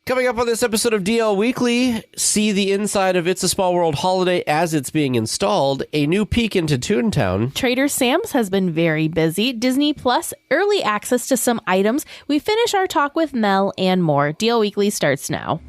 Coming up on this episode of DL Weekly, see the inside of It's a Small World holiday as it's being installed, a new peek into Toontown. Trader Sam's has been very busy. Disney Plus, early access to some items. We finish our talk with Mel and more. DL Weekly starts now.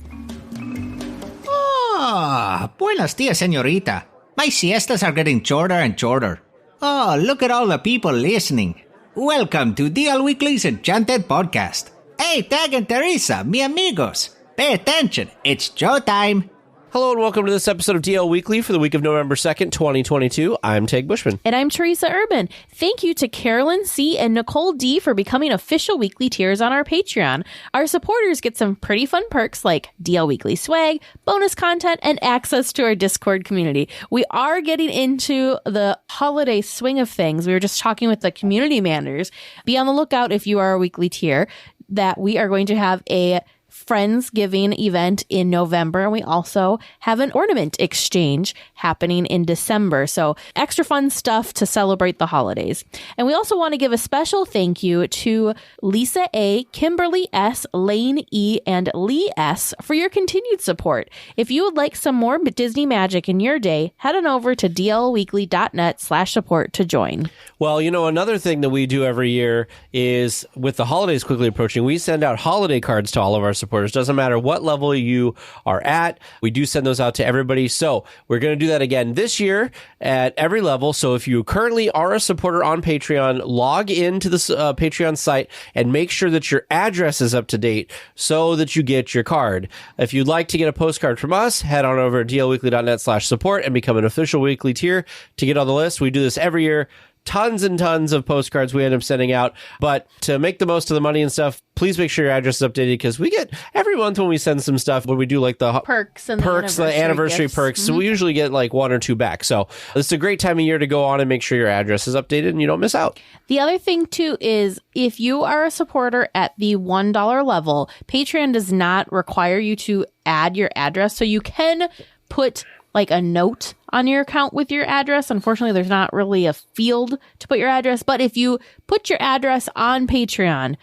Buenos dias, señorita. My siestas are getting shorter and shorter. Oh, look at all the people listening. Welcome to DL Weekly's Enchanted Podcast. Hey, Tag and Teresa, mi amigos. Pay attention, it's showtime. Hello and welcome to this episode of DL Weekly for the week of November 2nd, 2022. I'm Tag Bushman. And I'm Teresa Urban. Thank you to Carolyn C. and Nicole D. for becoming official weekly tiers on our Patreon. Our supporters get some pretty fun perks like DL Weekly swag, bonus content, and access to our Discord community. We are getting into the holiday swing of things. We were just talking with the community managers. Be on the lookout if you are a weekly tier that we are going to have a Friendsgiving event in November, and we also have an ornament exchange happening in December. So extra fun stuff to celebrate the holidays. And we also want to give a special thank you to Lisa A., Kimberly S., Lane E., and Lee S. for your continued support. If you would like some more Disney magic in your day, head on over to dlweekly.net/support to join. Well, you know, another thing that we do every year is with the holidays quickly approaching, we send out holiday cards to all of our supporters. Doesn't matter what level you are at. We do send those out to everybody. So we're going to do that again this year at every level. So if you currently are a supporter on Patreon, log into the Patreon site and make sure that your address is up to date so that you get your card. If you'd like to get a postcard from us, head on over to dlweekly.net/support and become an official weekly tier to get on the list. We do this every year. Tons and tons of postcards we end up sending out. But to make the most of the money and stuff, please make sure your address is updated because we get every month when we send some stuff, when we do like the perks and the anniversary gifts. Perks. So we usually get like one or two back. So this is a great time of year to go on and make sure your address is updated and you don't miss out. The other thing, too, is if you are a supporter at the $1 level, Patreon does not require you to add your address. So you can put like a note on your account with your address. Unfortunately, there's not really a field to put your address. But if you put your address on Patreon,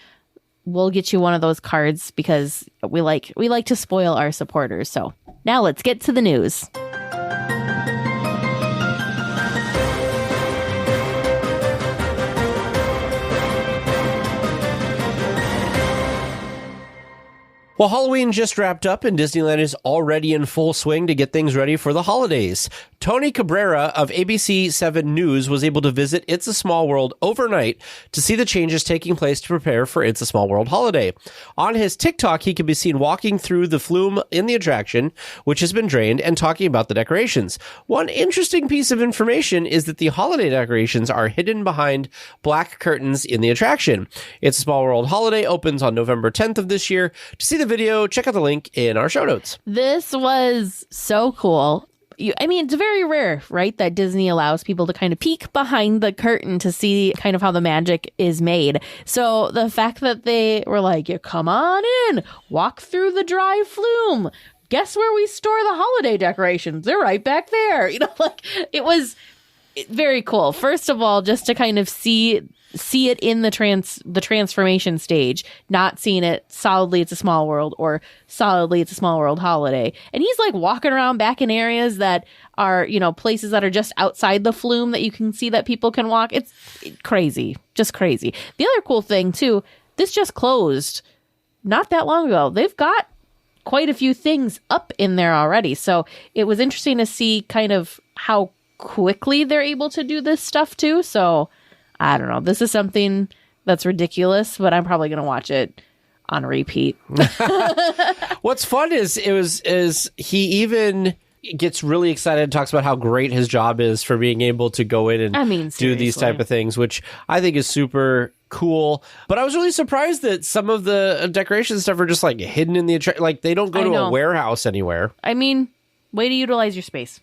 we'll get you one of those cards because we like to spoil our supporters. So now let's get to the news. Well, Halloween just wrapped up and Disneyland is already in full swing to get things ready for the holidays. Tony Cabrera of ABC 7 News was able to visit It's a Small World overnight to see the changes taking place to prepare for It's a Small World holiday. On his TikTok, he can be seen walking through the flume in the attraction, which has been drained, and talking about the decorations. One interesting piece of information is that the holiday decorations are hidden behind black curtains in the attraction. It's a Small World holiday opens on November 10th of this year. To see the video, check out the link in our show notes. This was so cool. It's very rare, right, that Disney allows people to kind of peek behind the curtain to see kind of how the magic is made. So the fact that they were like, yeah, come on in, walk through the dry flume. Guess where we store the holiday decorations? They're right back there. It was very cool. First of all, just to kind of see it in the transformation stage, not seeing it solidly It's a Small World or solidly It's a Small World holiday. And he's like walking around back in areas that are, places that are just outside the flume that you can see that people can walk. It's crazy, just crazy. The other cool thing too, this just closed not that long ago. They've got quite a few things up in there already. So it was interesting to see kind of how quickly they're able to do this stuff too. So I don't know. This is something that's ridiculous, but I'm probably going to watch it on repeat. What's fun is he even gets really excited and talks about how great his job is for being able to go in and do these type of things, which I think is super cool. But I was really surprised that some of the decoration stuff are just like hidden in the like they don't go to a warehouse anywhere. Way to utilize your space.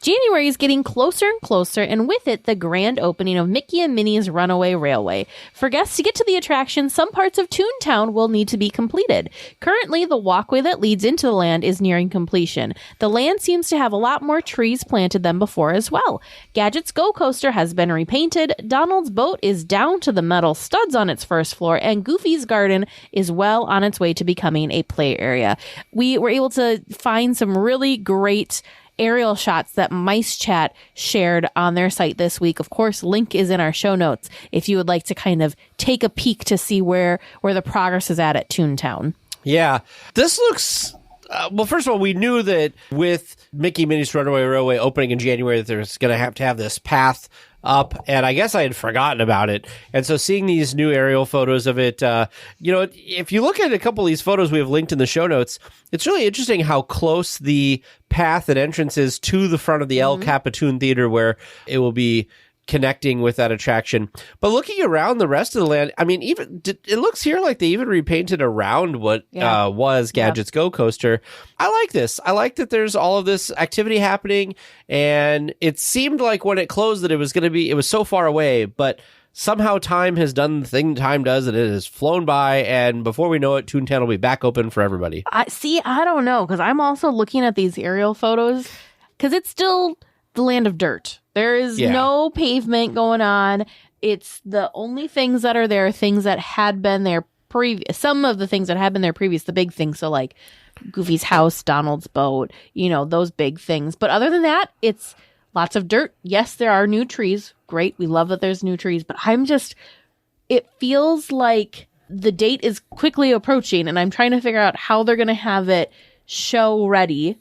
January is getting closer and closer, and with it, the grand opening of Mickey and Minnie's Runaway Railway. For guests to get to the attraction, some parts of Toontown will need to be completed. Currently, the walkway that leads into the land is nearing completion. The land seems to have a lot more trees planted than before as well. Gadget's Go Coaster has been repainted, Donald's boat is down to the metal studs on its first floor, and Goofy's Garden is well on its way to becoming a play area. We were able to find some really great aerial shots that Mice Chat shared on their site this week. Of course, link is in our show notes if you would like to kind of take a peek to see where the progress is at Toontown. Yeah, this looks... well, first of all, we knew that with Mickey Minnie's Runaway Railway opening in January that there's going to have this path up, and I guess I had forgotten about it. And so seeing these new aerial photos of it, if you look at a couple of these photos we have linked in the show notes, it's really interesting how close the path and entrance is to the front of the El Capitan Theater, where it will be connecting with that attraction. But looking around the rest of the land, I mean, it looks here like they even repainted around what was Gadget's Go Coaster. I like this. I like that there's all of this activity happening, and it seemed like when it closed that it was so far away, but somehow time has done the thing time does, and it has flown by, and before we know it, Toontown will be back open for everybody. I don't know, because I'm also looking at these aerial photos, because it's still the land of dirt. There is no pavement going on. It's the only things that are there, things that had been there previous. Some of the things that had been there previous, the big things. So like Goofy's house, Donald's boat, those big things. But other than that, it's lots of dirt. Yes, there are new trees. Great. We love that there's new trees. But it feels like the date is quickly approaching, and I'm trying to figure out how they're going to have it show ready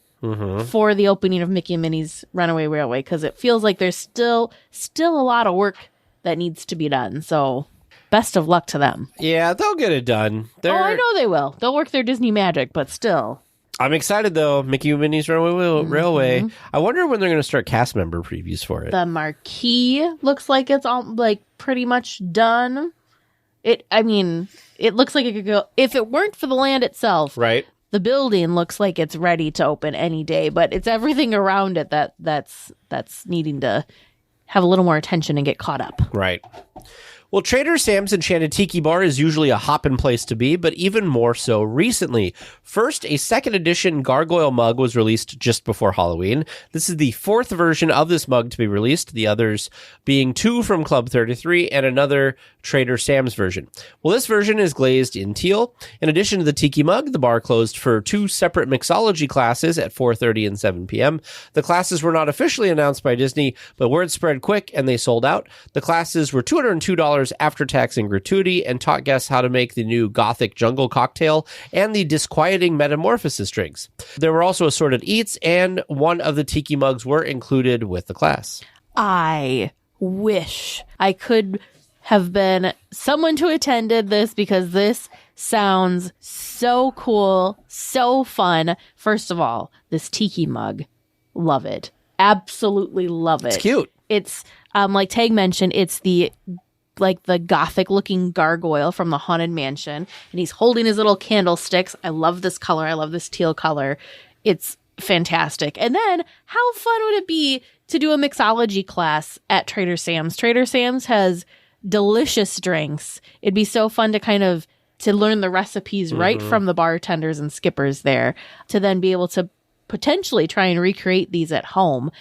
for the opening of Mickey and Minnie's Runaway Railway, because it feels like there's still a lot of work that needs to be done. So best of luck to them. Yeah, they'll get it done. I know they will. They'll work their Disney magic, but still. I'm excited, though. Mickey and Minnie's Runaway Railway. I wonder when they're going to start cast member previews for it. The marquee looks like it's all pretty much done. It looks like it could go, if it weren't for the land itself. Right. The building looks like it's ready to open any day, but it's everything around it that's needing to have a little more attention and get caught up. Right. Well, Trader Sam's Enchanted Tiki Bar is usually a hoppin' place to be, but even more so recently. First, a second edition gargoyle mug was released just before Halloween. This is the fourth version of this mug to be released, the others being two from Club 33 and another Trader Sam's version. Well, this version is glazed in teal. In addition to the tiki mug, the bar closed for two separate mixology classes at 4:30 and 7 p.m. The classes were not officially announced by Disney, but word spread quick and they sold out. The classes were $202 after tax and gratuity, and taught guests how to make the new Gothic Jungle cocktail and the disquieting Metamorphosis drinks. There were also assorted eats, and one of the tiki mugs were included with the class. I wish I could have been someone to attended this, because this sounds so cool, so fun. First of all, this tiki mug, love it. Absolutely love it. It's cute. It's like Tag mentioned, it's the Gothic looking gargoyle from the Haunted Mansion, and he's holding his little candlesticks. I love this color. I love this teal color. It's fantastic. And then how fun would it be to do a mixology class at Trader Sam's? Trader Sam's has delicious drinks. It'd be so fun to learn the recipes right from the bartenders and skippers there, to then be able to potentially try and recreate these at home.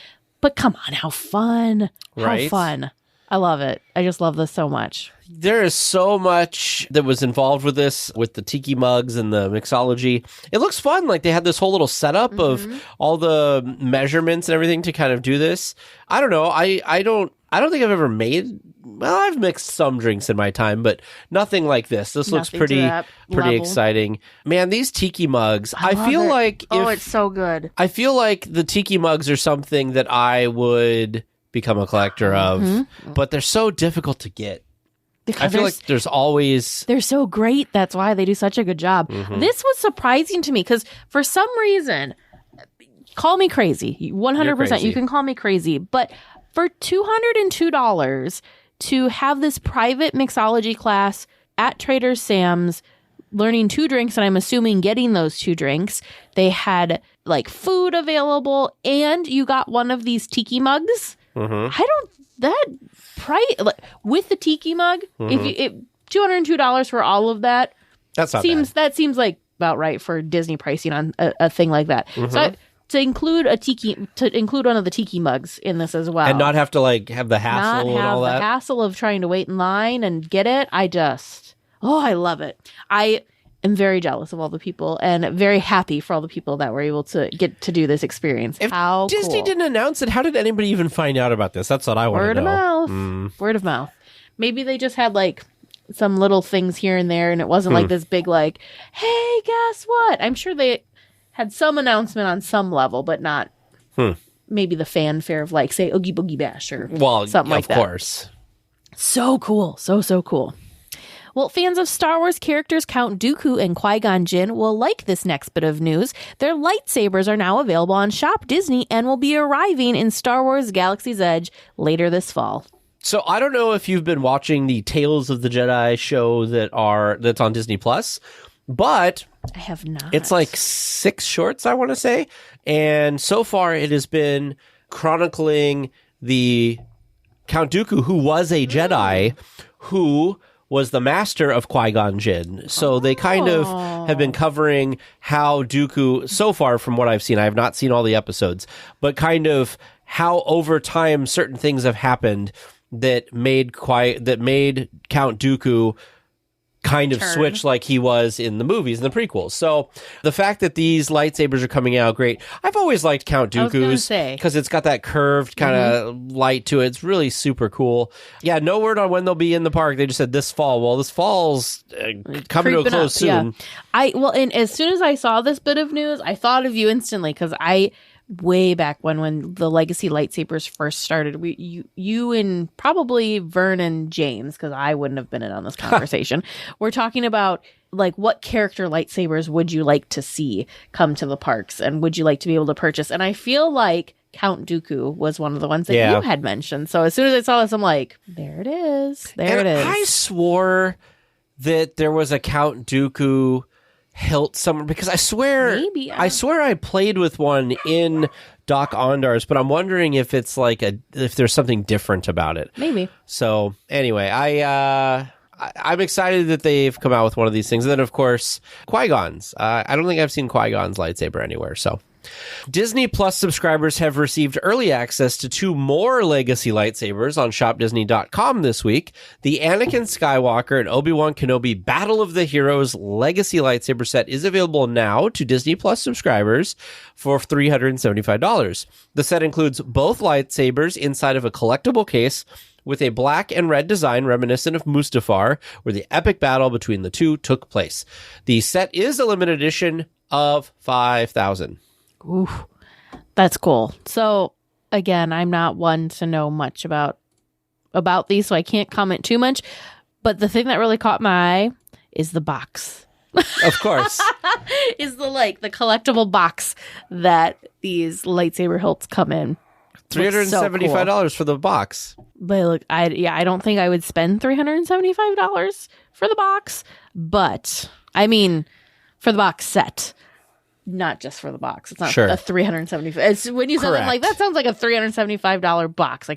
But come on, how fun. Right? How fun. I love it. I just love this so much. There is so much that was involved with this, with the tiki mugs and the mixology. It looks fun. Like they had this whole little setup of all the measurements and everything to kind of do this. I don't know. I don't think I've ever made. Well, I've mixed some drinks in my time, but nothing like this. This looks pretty exciting. Man, these tiki mugs. I feel like it's so good. I feel like the tiki mugs are something that I would become a collector of, but they're so difficult to get. Because I feel like there's always... They're so great. That's why they do such a good job. This was surprising to me because for some reason, call me crazy. 100%. You can call me crazy. But for $202 to have this private mixology class at Trader Sam's learning 2 drinks, and I'm assuming getting those 2 drinks. They had like food available, and you got one of these tiki mugs. That price with the tiki mug, if $202 for all of that, that's not bad. That seems like about right for Disney pricing on a thing like that. So to include one of the tiki mugs in this as well, and not have to like have the hassle and all that. The hassle of trying to wait in line and get it. I love it. I am very jealous of all the people and very happy for all the people that were able to get to do this experience. If Disney didn't announce it, how did anybody even find out about this? That's what I want to know. Word of mouth. Maybe they just had like some little things here and there, and it wasn't like this big like, hey, guess what? I'm sure they had some announcement on some level, but not maybe the fanfare of like, say, Oogie Boogie Bash or something like that. Of course. So cool. So cool. Well, fans of Star Wars characters Count Dooku and Qui-Gon Jinn will like this next bit of news. Their lightsabers are now available on Shop Disney and will be arriving in Star Wars Galaxy's Edge later this fall. So I don't know if you've been watching the Tales of the Jedi show that's on Disney Plus, but I have not. It's like 6 shorts, I want to say, and so far it has been chronicling the Count Dooku, who was a Jedi, who was the master of Qui-Gon Jinn. So they kind of have been covering how Dooku, so far from what I've seen, I have not seen all the episodes, but kind of how over time certain things have happened that made Count Dooku kind of switch like he was in the movies and the prequels. So the fact that these lightsabers are coming out, great. I've always liked Count Dooku's because it's got that curved kind of light to it. It's really super cool. Yeah, no word on when they'll be in the park. They just said this fall. Well, this fall's coming to a close soon. Yeah. And as soon as I saw this bit of news, I thought of you instantly because way back when the Legacy lightsabers first started, you and probably Vern and James, because I wouldn't have been in on this conversation, we're talking about like what character lightsabers would you like to see come to the parks and would you like to be able to purchase? And I feel like Count Dooku was one of the ones that you had mentioned. So as soon as I saw this, I'm like, there it is. It is. I swore that there was a Count Dooku hilt somewhere because I swear I played with one in Doc Ondar's, but I'm wondering if it's like if there's something different about it. Maybe. So anyway, I'm excited that they've come out with one of these things. And then of course Qui-Gon's. I don't think I've seen Qui-Gon's lightsaber anywhere. So Disney Plus subscribers have received early access to 2 more Legacy lightsabers on shopdisney.com this week. The Anakin Skywalker and Obi-Wan Kenobi Battle of the Heroes Legacy lightsaber set is available now to Disney Plus subscribers for $375. The set includes both lightsabers inside of a collectible case with a black and red design reminiscent of Mustafar, where the epic battle between the two took place. The set is a limited edition of 5,000. Ooh, that's cool. So again, I'm not one to know much about these, so I can't comment too much. But the thing that really caught my eye is the box. Of course. Is the collectible box that these lightsaber hilts come in. $375 for the box. But I don't think I would spend $375 for the box, but I mean for the box set. Not just for the box. It's not a $375. When you said that, like, that sounds like a $375 box.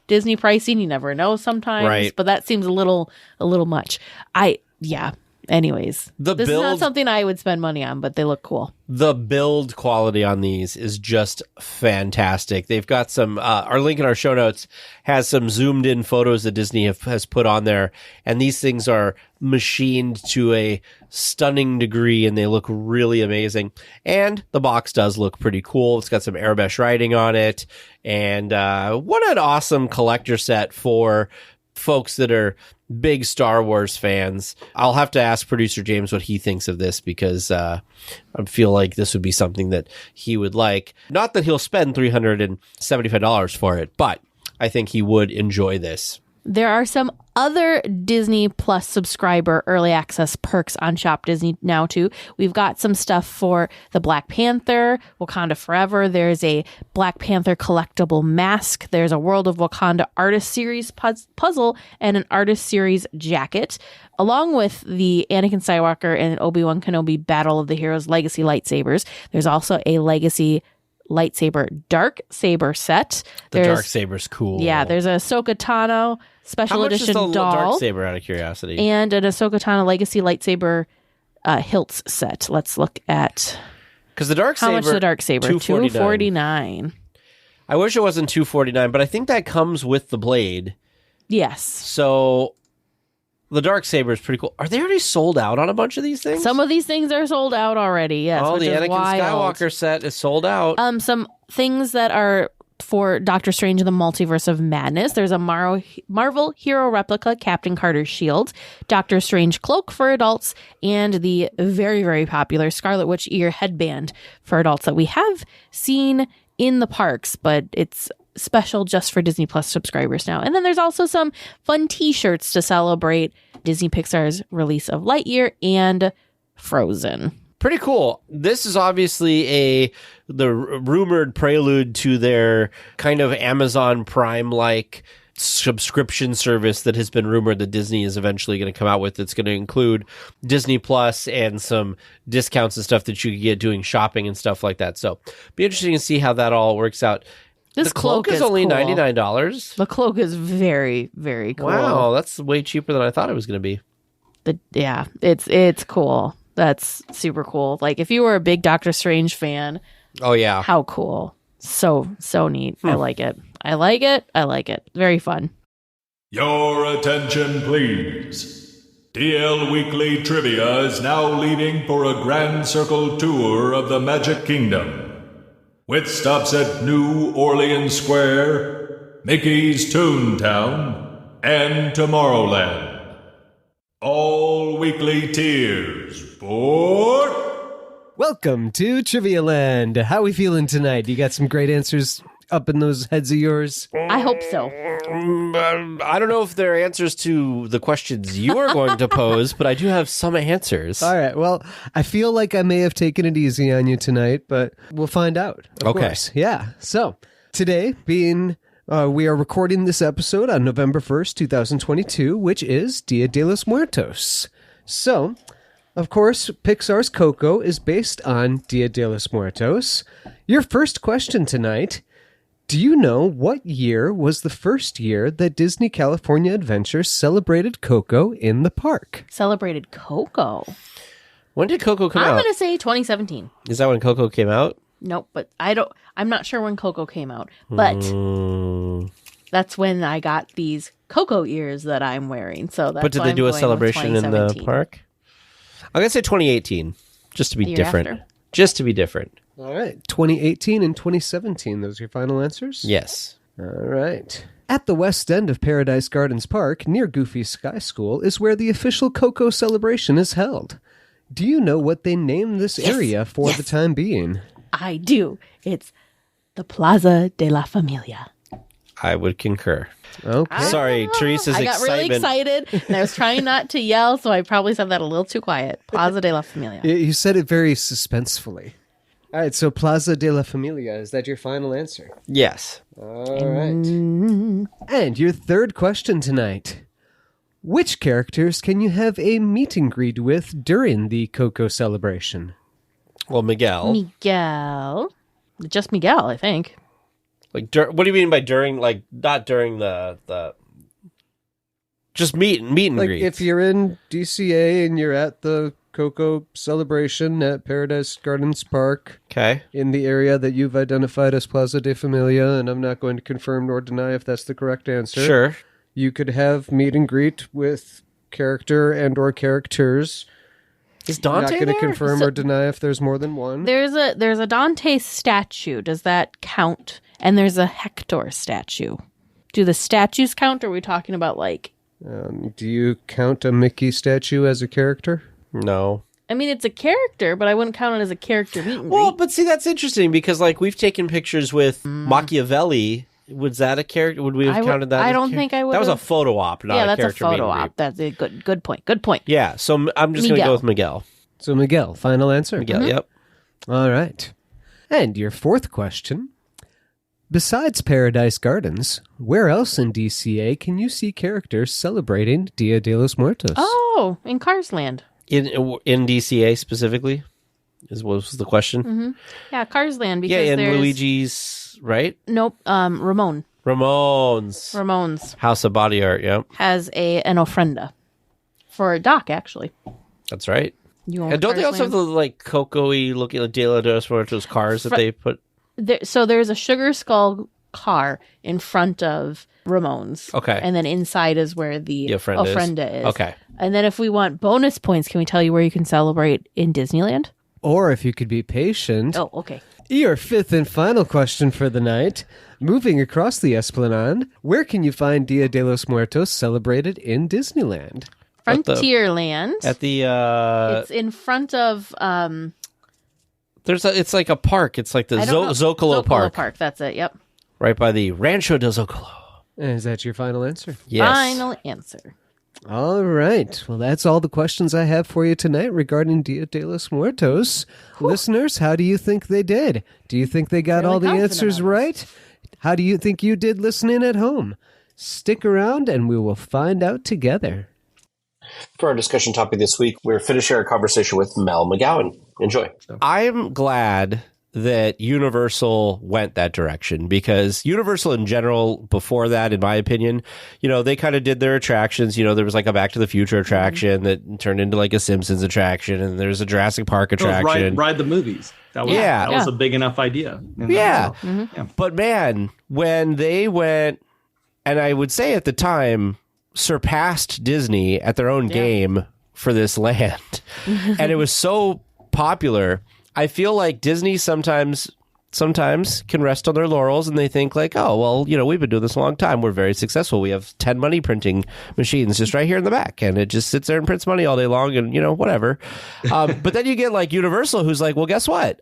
Disney pricing, you never know sometimes, right? But that seems a little much. Anyways, this is not something I would spend money on, but they look cool. The build quality on these is just fantastic. They've got some, our link in our show notes has some zoomed in photos that Disney has put on there. And these things are machined to a stunning degree and they look really amazing. And the box does look pretty cool. It's got some airbrush writing on it. And what an awesome collector set for folks that are big Star Wars fans. I'll have to ask producer James what he thinks of this because I feel like this would be something that he would like. Not that he'll spend $375 for it, but I think he would enjoy this. There are some other Disney Plus subscriber early access perks on Shop Disney now too. We've got some stuff for the Black Panther, Wakanda Forever. There's a Black Panther collectible mask. There's a World of Wakanda Artist Series puzzle and an Artist Series jacket, along with the Anakin Skywalker and Obi-Wan Kenobi Battle of the Heroes Legacy lightsabers. There's also a Legacy lightsaber dark saber set. The dark saber's cool. Yeah, there's a Ahsoka Tano special edition doll. Dark saber, out of curiosity? And an Ahsoka Tano Legacy lightsaber hilts set. Let's look at because the dark saber. How much the dark saber? $249. I wish it wasn't $249, but I think that comes with the blade. Yes. So the dark saber is pretty cool. Are they already sold out on a bunch of these things? Some of these things are sold out already. Yes. Oh, which the is Anakin wild. Skywalker set is sold out. Some things that are for Doctor Strange and the Multiverse of Madness. There's a Marvel Hero Replica Captain Carter's shield, Doctor Strange cloak for adults, and the very, very popular Scarlet Witch ear headband for adults that we have seen in the parks, but it's special just for Disney Plus subscribers now. And then there's also some fun t-shirts to celebrate Disney Pixar's release of Lightyear and Frozen. Pretty cool. This is obviously the rumored prelude to their kind of Amazon Prime-like subscription service that has been rumored that Disney is eventually going to come out with. It's going to include Disney Plus and some discounts and stuff that you can get doing shopping and stuff like that. So be interesting to see how that all works out. This the cloak is only cool. $99. The cloak is very, very cool. Wow, that's way cheaper than I thought it was going to be. Yeah, it's cool. That's super cool. Like, if you were a big Doctor Strange fan, oh yeah, how cool! So neat. I like it. I like it. Very fun. Your attention, please. DL Weekly Trivia is now leaving for a grand circle tour of the Magic Kingdom, with stops at New Orleans Square, Mickey's Toontown, and Tomorrowland. All weekly tiers for... Welcome to Trivia Land. How we feeling tonight? You got some great answers up in those heads of yours? I hope so. I don't know if they're answers to the questions you are going to pose, but I do have some answers. All right. Well, I feel like I may have taken it easy on you tonight, but we'll find out. Of course. Yeah. So today being... we are recording this episode on November 1st, 2022, which is Dia de los Muertos. So, of course, Pixar's Coco is based on Dia de los Muertos. Your first question tonight, do you know what year was the first year that Disney California Adventure celebrated Coco in the park? Celebrated Coco? When did Coco come out? I'm going to say 2017. Is that when Coco came out? Nope, but I'm not sure when Coco came out, but that's when I got these Coco ears that I'm wearing. So that's But did they do a celebration in the park? I'm going to say 2018, just to be different. After. Just to be different. All right. 2018 and 2017, those are your final answers? Yes. All right. At the west end of Paradise Gardens Park, near Goofy's Sky School, is where the official Coco celebration is held. Do you know what they named this area for the time being? I do. It's the Plaza de la Familia. I would concur. Okay. Sorry, Teresa's I got really excited, and I was trying not to yell, so I probably said that a little too quiet. Plaza de la Familia. You said it very suspensefully. All right, so Plaza de la Familia, is that your final answer? Yes. All right. And your third question tonight. Which characters can you have a meet and greet with during the Coco celebration? Well, Miguel. Miguel. Just Miguel, I think. Like, what do you mean by during? Like, not during the just meet and Like, greet. if you're in DCA and you're at the Coco celebration at Paradise Gardens Park, okay, in the area that you've identified as Plaza de Familia, and I'm not going to confirm nor deny if that's the correct answer. Sure. You could have meet and greet with character and or characters. Is Dante not going to there? confirm or deny if there's more than one. There's a Dante statue. Does that count? And there's a Hector statue. Do the statues count, or are we talking about, like... Do you count a Mickey statue as a character? No. I mean, it's a character, but I wouldn't count it as a character meet and Well, greet. but see, that's interesting because, like, we've taken pictures with Machiavelli Was that a character? Would we have counted that? I don't think I would. That was a photo op, not a that's character. a photo meet and op. That's a good point. Good point. Yeah, so I'm just going to go with Miguel. So Miguel, final answer. Miguel, yep. All right. And your fourth question. Besides Paradise Gardens, where else in DCA can you see characters celebrating Dia de los Muertos? Oh, in Cars Land. In DCA specifically, was the question. Mm-hmm. Yeah, Cars Land. Because in there's... Luigi's, right? Nope. Ramon's House of Body Art. Yep, has an ofrenda for Doc. Actually, that's right. And don't they also have Land? the like cocoa-y looking like Dia de los Muertos cars that they put? So there's a Sugar Skull car in front of Ramon's. Okay. And then inside is where the ofrenda is. Okay. And then if we want bonus points, can we tell you where you can celebrate in Disneyland? Or if you could be patient. Oh, okay. Your fifth and final question for the night. Moving across the Esplanade, where can you find Dia de los Muertos celebrated in Disneyland? Frontierland. It's in front of... It's like a park. It's like the Zocalo Park. That's it. Yep. Right by the Rancho del Zocalo. Is that your final answer? Yes. Final answer. All right. Well, that's all the questions I have for you tonight regarding Dia de los Muertos. Listeners, how do you think they did? Do you think they got all the answers right? How do you think you did listening at home? Stick around and we will find out together. For our discussion topic this week, we're finishing our conversation with Mel McGowan. Enjoy. I'm glad that Universal went that direction because Universal in general, before that, in my opinion, they kind of did their attractions. There was like a Back to the Future attraction that turned into like a Simpsons attraction, and there's a Jurassic Park attraction. Ride the movies. That was a big enough idea. Yeah. But man, when they went, and I would say at the time, surpassed Disney at their own game for this land, and it was so popular. I feel like Disney sometimes can rest on their laurels and they think like, oh, well, we've been doing this a long time. We're very successful. We have 10 money printing machines just right here in the back, and it just sits there and prints money all day long and, whatever. But then you get like Universal, who's like, well, guess what?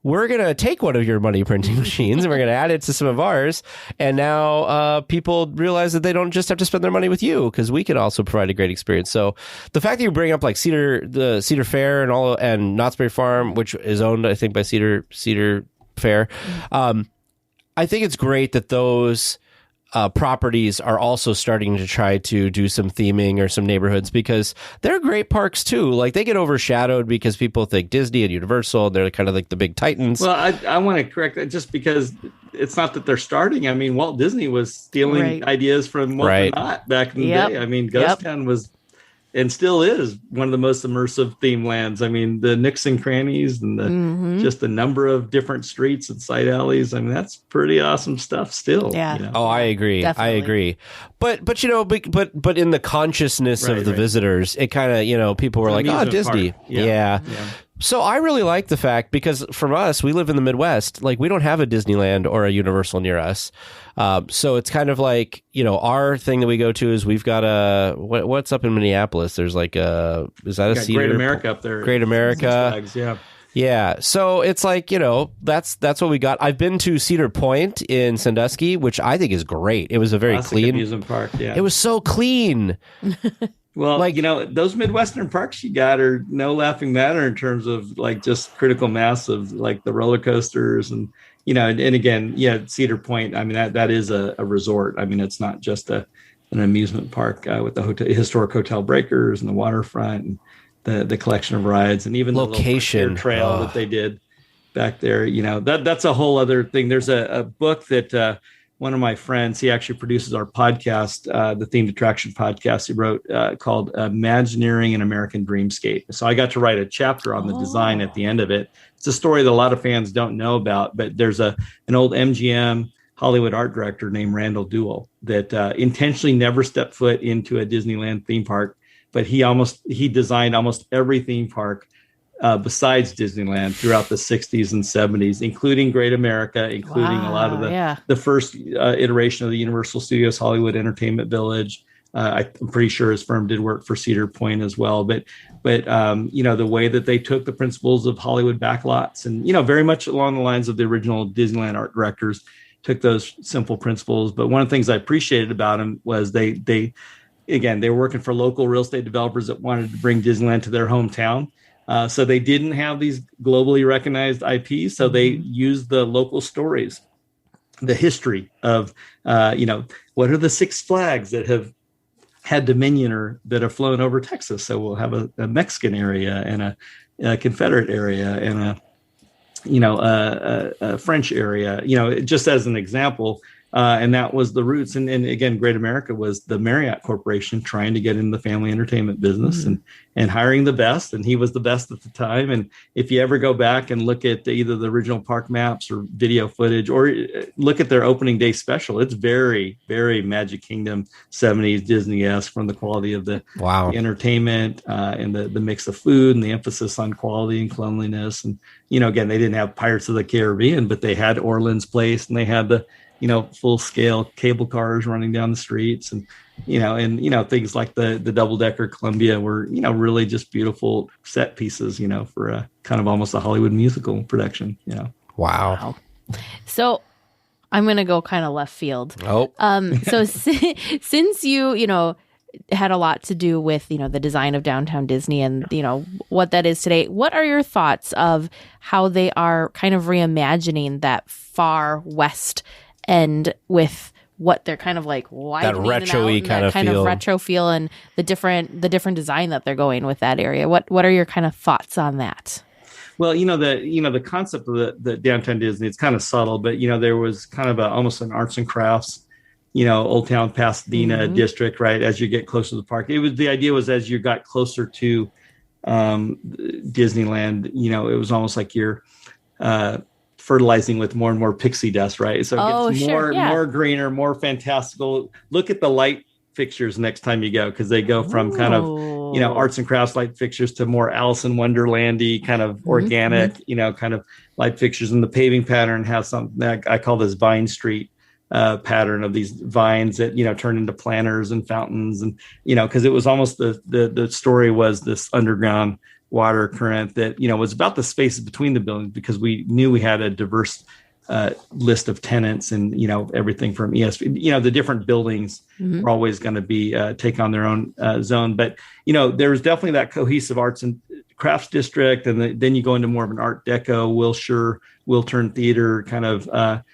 We're going to take one of your money printing machines and we're going to add it to some of ours. And now people realize that they don't just have to spend their money with you because we can also provide a great experience. So the fact that you bring up like the Cedar Fair and Knott's Berry Farm, which is owned, I think, by Cedar Fair, I think it's great that those properties are also starting to try to do some theming or some neighborhoods because they're great parks too. Like they get overshadowed because people think Disney and Universal, they're kind of like the big titans. Well, I want to correct that just because it's not that they're starting. I mean, Walt Disney was stealing ideas from Walt Knott back in the day. I mean, Ghost Town was and still is one of the most immersive theme lands. I mean, the nooks and crannies and just the number of different streets and side alleys. I mean, that's pretty awesome stuff still. Yeah. Oh, I agree. Definitely. I agree. But but in the consciousness of the visitors, it kind of, people were like, oh, Disney. Yeah. So I really like the fact because from us, we live in the Midwest, like we don't have a Disneyland or a Universal near us. So it's kind of like, our thing that we go to is we've got what's up in Minneapolis? There's like is that a Cedar? Great America up there. Great America. Flags, yeah. Yeah. So it's like, that's what we got. I've been to Cedar Point in Sandusky, which I think is great. It was a very Classic clean amusement park. Yeah. It was so clean. Well, those Midwestern parks you got are no laughing matter in terms of like just critical mass of like the roller coasters and, and again, Cedar Point. I mean, that is a resort. I mean, it's not just an amusement park with the historic hotel breakers and the waterfront and the collection of rides and even location the little trail that they did back there. That's a whole other thing. There's a book that one of my friends, he actually produces our podcast, the Themed Attraction podcast he wrote called Imagineering an American Dreamscape. So I got to write a chapter on the design at the end of it. It's a story that a lot of fans don't know about, but there's an old MGM Hollywood art director named Randall Duell that intentionally never stepped foot into a Disneyland theme park, but he designed almost every theme park besides Disneyland throughout the 60s and 70s, including Great America, including a lot of the first iteration of the Universal Studios Hollywood Entertainment Village. I'm pretty sure his firm did work for Cedar Point as well. But the way that they took the principles of Hollywood backlots and, very much along the lines of the original Disneyland art directors took those simple principles. But one of the things I appreciated about them was they were working for local real estate developers that wanted to bring Disneyland to their hometown. So they didn't have these globally recognized IPs. So they used the local stories, the history of, what are the Six Flags that have had dominion or that have flown over Texas. So we'll have a Mexican area and a Confederate area and a French area, just as an example. And that was the roots. And again, Great America was the Marriott Corporation trying to get in the family entertainment business and hiring the best. And he was the best at the time. And if you ever go back and look at either the original park maps or video footage, or look at their opening day special, it's very, very Magic Kingdom 70s Disney-esque from the quality of the entertainment and the mix of food and the emphasis on quality and cleanliness. And, again, they didn't have Pirates of the Caribbean, but they had Orland's Place and they had the full scale cable cars running down the streets and things like the double-decker Columbia were, really just beautiful set pieces, for a kind of almost a Hollywood musical production, Wow. So I'm going to go kind of left field. Oh. So since you had a lot to do with, the design of Downtown Disney and, what that is today, what are your thoughts of how they are kind of reimagining that far west end with what they're kind of like widening that retro-y kind of retro feel and the different design that they're going with that area? What are your kind of thoughts on that? Well, the concept of the Downtown Disney, it's kind of subtle, but there was kind of almost an arts and crafts, Old Town Pasadena district, right? As you get closer to the park, the idea was as you got closer to Disneyland, it was almost like you're fertilizing with more and more pixie dust, right? So it gets more greener, more fantastical. Look at the light fixtures next time you go, because they go from kind of arts and crafts light fixtures to more Alice in Wonderlandy kind of organic, kind of light fixtures. And the paving pattern has something that I call this Vine Street pattern of these vines that turn into planters and fountains, and because it was almost the story was this underground water current that was about the spaces between the buildings, because we knew we had a diverse list of tenants and everything from ESP, the different buildings were always going to be take on their own zone, but there was definitely that cohesive arts and crafts district, and then you go into more of an Art Deco Wiltern Theater kind of Art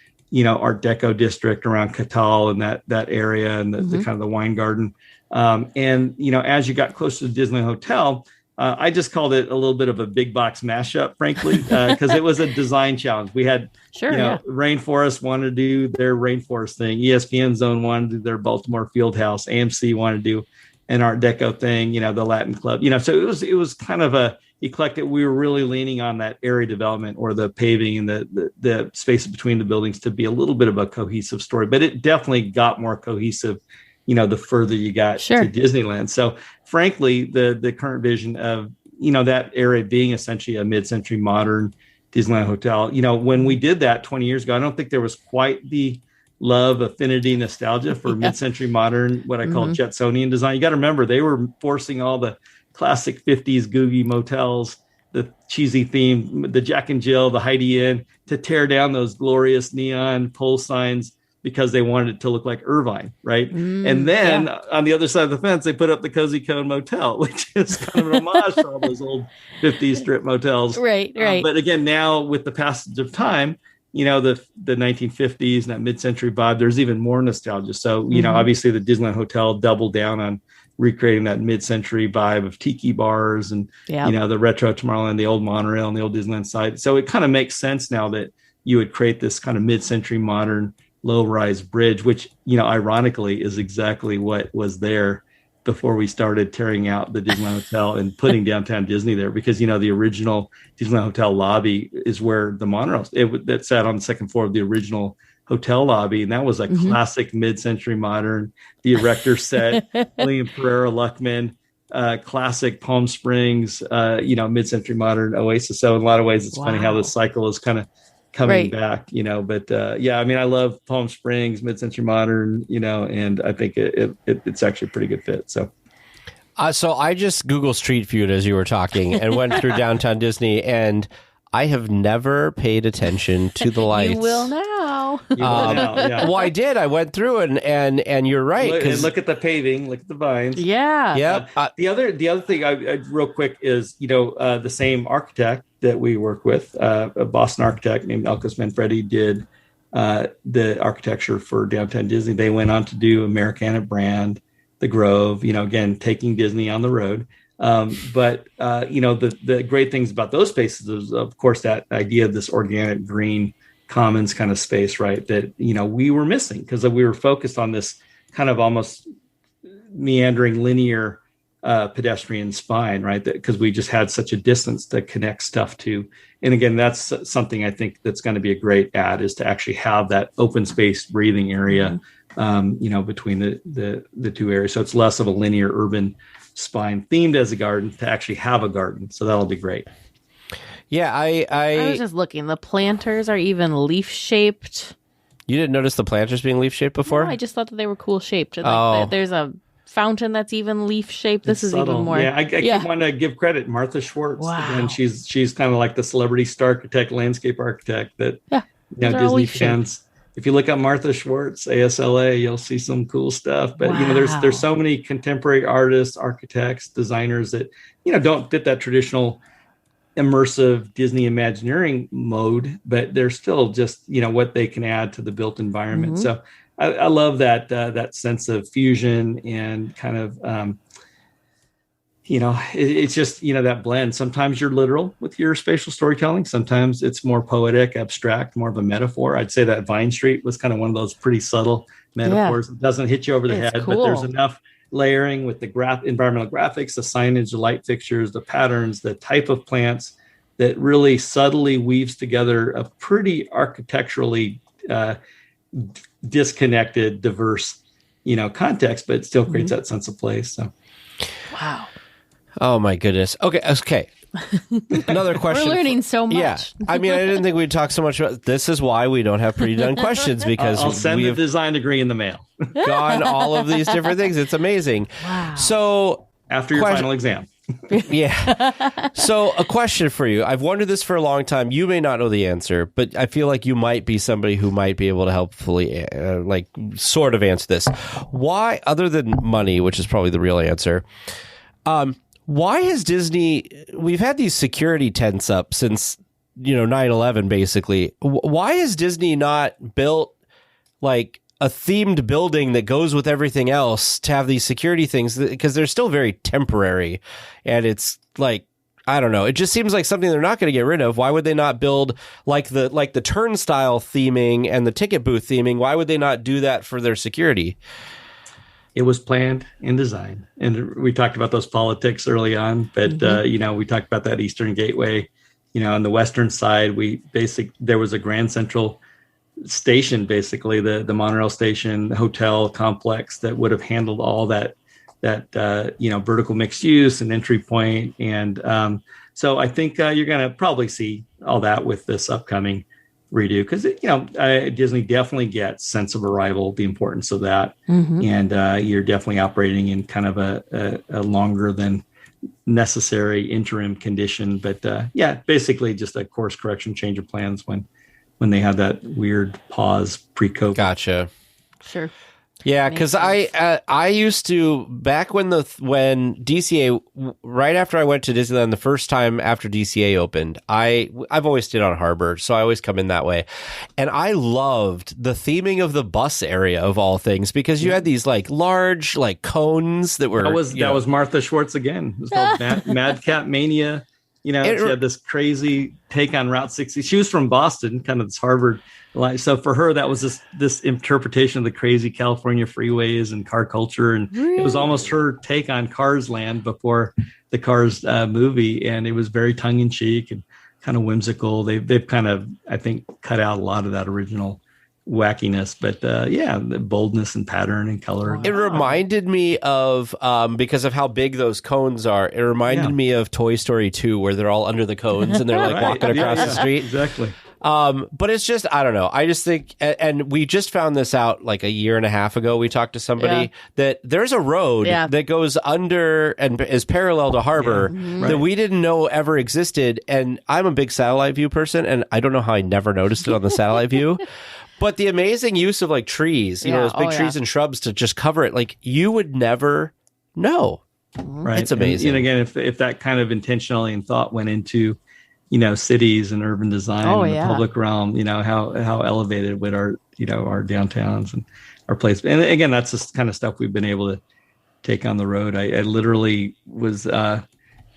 Deco district around Catal and that area and the kind of the wine garden, and as you got closer to the Disneyland Hotel, I just called it a little bit of a big box mashup, frankly, because it was a design challenge. We had, Rainforest wanted to do their Rainforest thing. ESPN Zone wanted to do their Baltimore Fieldhouse. AMC wanted to do an Art Deco thing, the Latin Club, so it was kind of a eclectic. We were really leaning on that area development or the paving and the spaces between the buildings to be a little bit of a cohesive story, but it definitely got more cohesive the further you got to Disneyland. So frankly, the current vision of, that area being essentially a mid-century modern Disneyland hotel, when we did that 20 years ago, I don't think there was quite the love, affinity, nostalgia for mid-century modern, what I call Jetsonian design. You got to remember, they were forcing all the classic 50s Googie motels, the cheesy theme, the Jack and Jill, the Heidi Inn, to tear down those glorious neon pole signs, because they wanted it to look like Irvine, right? And then on the other side of the fence, they put up the Cozy Cone Motel, which is kind of an homage to all those old 50s strip motels. Right. But again, now with the passage of time, the 1950s and that mid-century vibe, there's even more nostalgia. So, obviously the Disneyland Hotel doubled down on recreating that mid-century vibe of tiki bars and, the retro Tomorrowland, the old monorail and the old Disneyland side. So it kind of makes sense now that you would create this kind of mid-century modern low-rise bridge, which, ironically is exactly what was there before we started tearing out the Disneyland Hotel and putting Downtown Disney there, because, the original Disneyland Hotel lobby is where the monorail that sat on the second floor of the original hotel lobby. And that was a classic mid-century modern, the Erector set, William Pereira Luckman, classic Palm Springs, mid-century modern Oasis. So in a lot of ways, it's funny how the cycle is kind of coming back, but I love Palm Springs, mid-century modern, and I think it's actually a pretty good fit. So I just Google Street Viewed as you were talking and went through Downtown Disney, and I have never paid attention to the lights. You will now. Well, I did. I went through and you're right. Look at the paving. Look at the vines. Yeah. Yep. The other thing, I real quick, is the same architect that we work with, a Boston architect named Elkis Manfredi, did the architecture for Downtown Disney. They went on to do Americana Brand, the Grove. Again, taking Disney on the road. But the great things about those spaces is, of course, that idea of this organic green commons kind of space, right? That we were missing because we were focused on this kind of almost meandering linear pedestrian spine, right? Because we just had such a distance to connect stuff to. And again, that's something I think that's going to be a great add, is to actually have that open space breathing area, between the two areas. So it's less of a linear urban spine themed as a garden to actually have a garden. So that'll be great. Yeah, I was just looking. The planters are even leaf shaped. You didn't notice the planters being leaf shaped before? No, I just thought that they were cool shaped. Like, there's a fountain that's even leaf shaped. This is subtle. even more. Yeah, I keep wanting to give credit. Martha Schwartz. Wow. And she's kind of like the celebrity star architect, landscape architect that Disney fans. If you look at Martha Schwartz, ASLA, you'll see some cool stuff. But there's so many contemporary artists, architects, designers that don't fit that traditional immersive Disney Imagineering mode, but they're still just what they can add to the built environment. So I love that sense of fusion and kind of it's just that blend. Sometimes you're literal with your spatial storytelling. Sometimes it's more poetic, abstract, more of a metaphor. I'd say that Vine Street was kind of one of those pretty subtle metaphors. It doesn't hit you over the head, but there's enough layering with the environmental graphics, the signage, the light fixtures, the patterns, the type of plants that really subtly weaves together a pretty architecturally disconnected, diverse, context, but it still creates that sense of place. So, wow. Oh my goodness. Okay. Another question. We're learning so much. Yeah. I mean, I didn't think we'd talk so much about this. Is why we don't have pre-done questions, because I'll send the design degree in the mail. Gone all of these different things. It's amazing. Wow. So after your final exam. Yeah. So a question for you. I've wondered this for a long time. You may not know the answer, but I feel like you might be somebody who might be able to helpfully, sort of answer this. Why, other than money, which is probably the real answer, why has Disney, we've had these security tents up since, 9/11, basically. Why has Disney not built like a themed building that goes with everything else to have these security things? Because they're still very temporary, and it's like, I don't know. It just seems like something they're not going to get rid of. Why would they not build like the turnstile theming and the ticket booth theming? Why would they not do that for their security? It was planned and designed. And we talked about those politics early on, but, we talked about that Eastern Gateway, on the Western side, there was a Grand Central station, basically the monorail station, the hotel complex that would have handled all that vertical mixed use and entry point. And so I think you're going to probably see all that with this upcoming redo, because Disney definitely gets sense of arrival, the importance of that, and you're definitely operating in kind of a longer than necessary interim condition, but basically just a course correction, change of plans when they had that weird pause pre-COVID. Gotcha. Sure. Yeah, because I used to, back when DCA, right after I went to Disneyland the first time after DCA opened, I've always stayed on Harbor, so I always come in that way, and I loved the theming of the bus area of all things, because you had these like large like cones that were that was Martha Schwartz again. It was called Madcap Mania. She had this crazy take on Route 60. She was from Boston, kind of this Harvard. So for her, that was this interpretation of the crazy California freeways and car culture. And It was almost her take on Cars Land before the Cars movie. And it was very tongue in cheek and kind of whimsical. They've kind of, I think, cut out a lot of that original wackiness, but the boldness and pattern and color. It reminded me of, because of how big those cones are, it reminded me of Toy Story 2, where they're all under the cones and they're like walking across the street. Exactly. But it's just, I don't know. I just think, and we just found this out like a year and a half ago. We talked to somebody that there's a road that goes under and is parallel to harbor that we didn't know ever existed. And I'm a big satellite view person, and I don't know how I never noticed it on the satellite view. But the amazing use of like trees, you know, those big trees and shrubs to just cover it, like you would never know. Right. It's amazing. And again, if that kind of intentionality and thought went into, you know, cities and urban design and the public realm, you know, how elevated would our downtowns and our place. And again, that's the kind of stuff we've been able to take on the road. I literally was in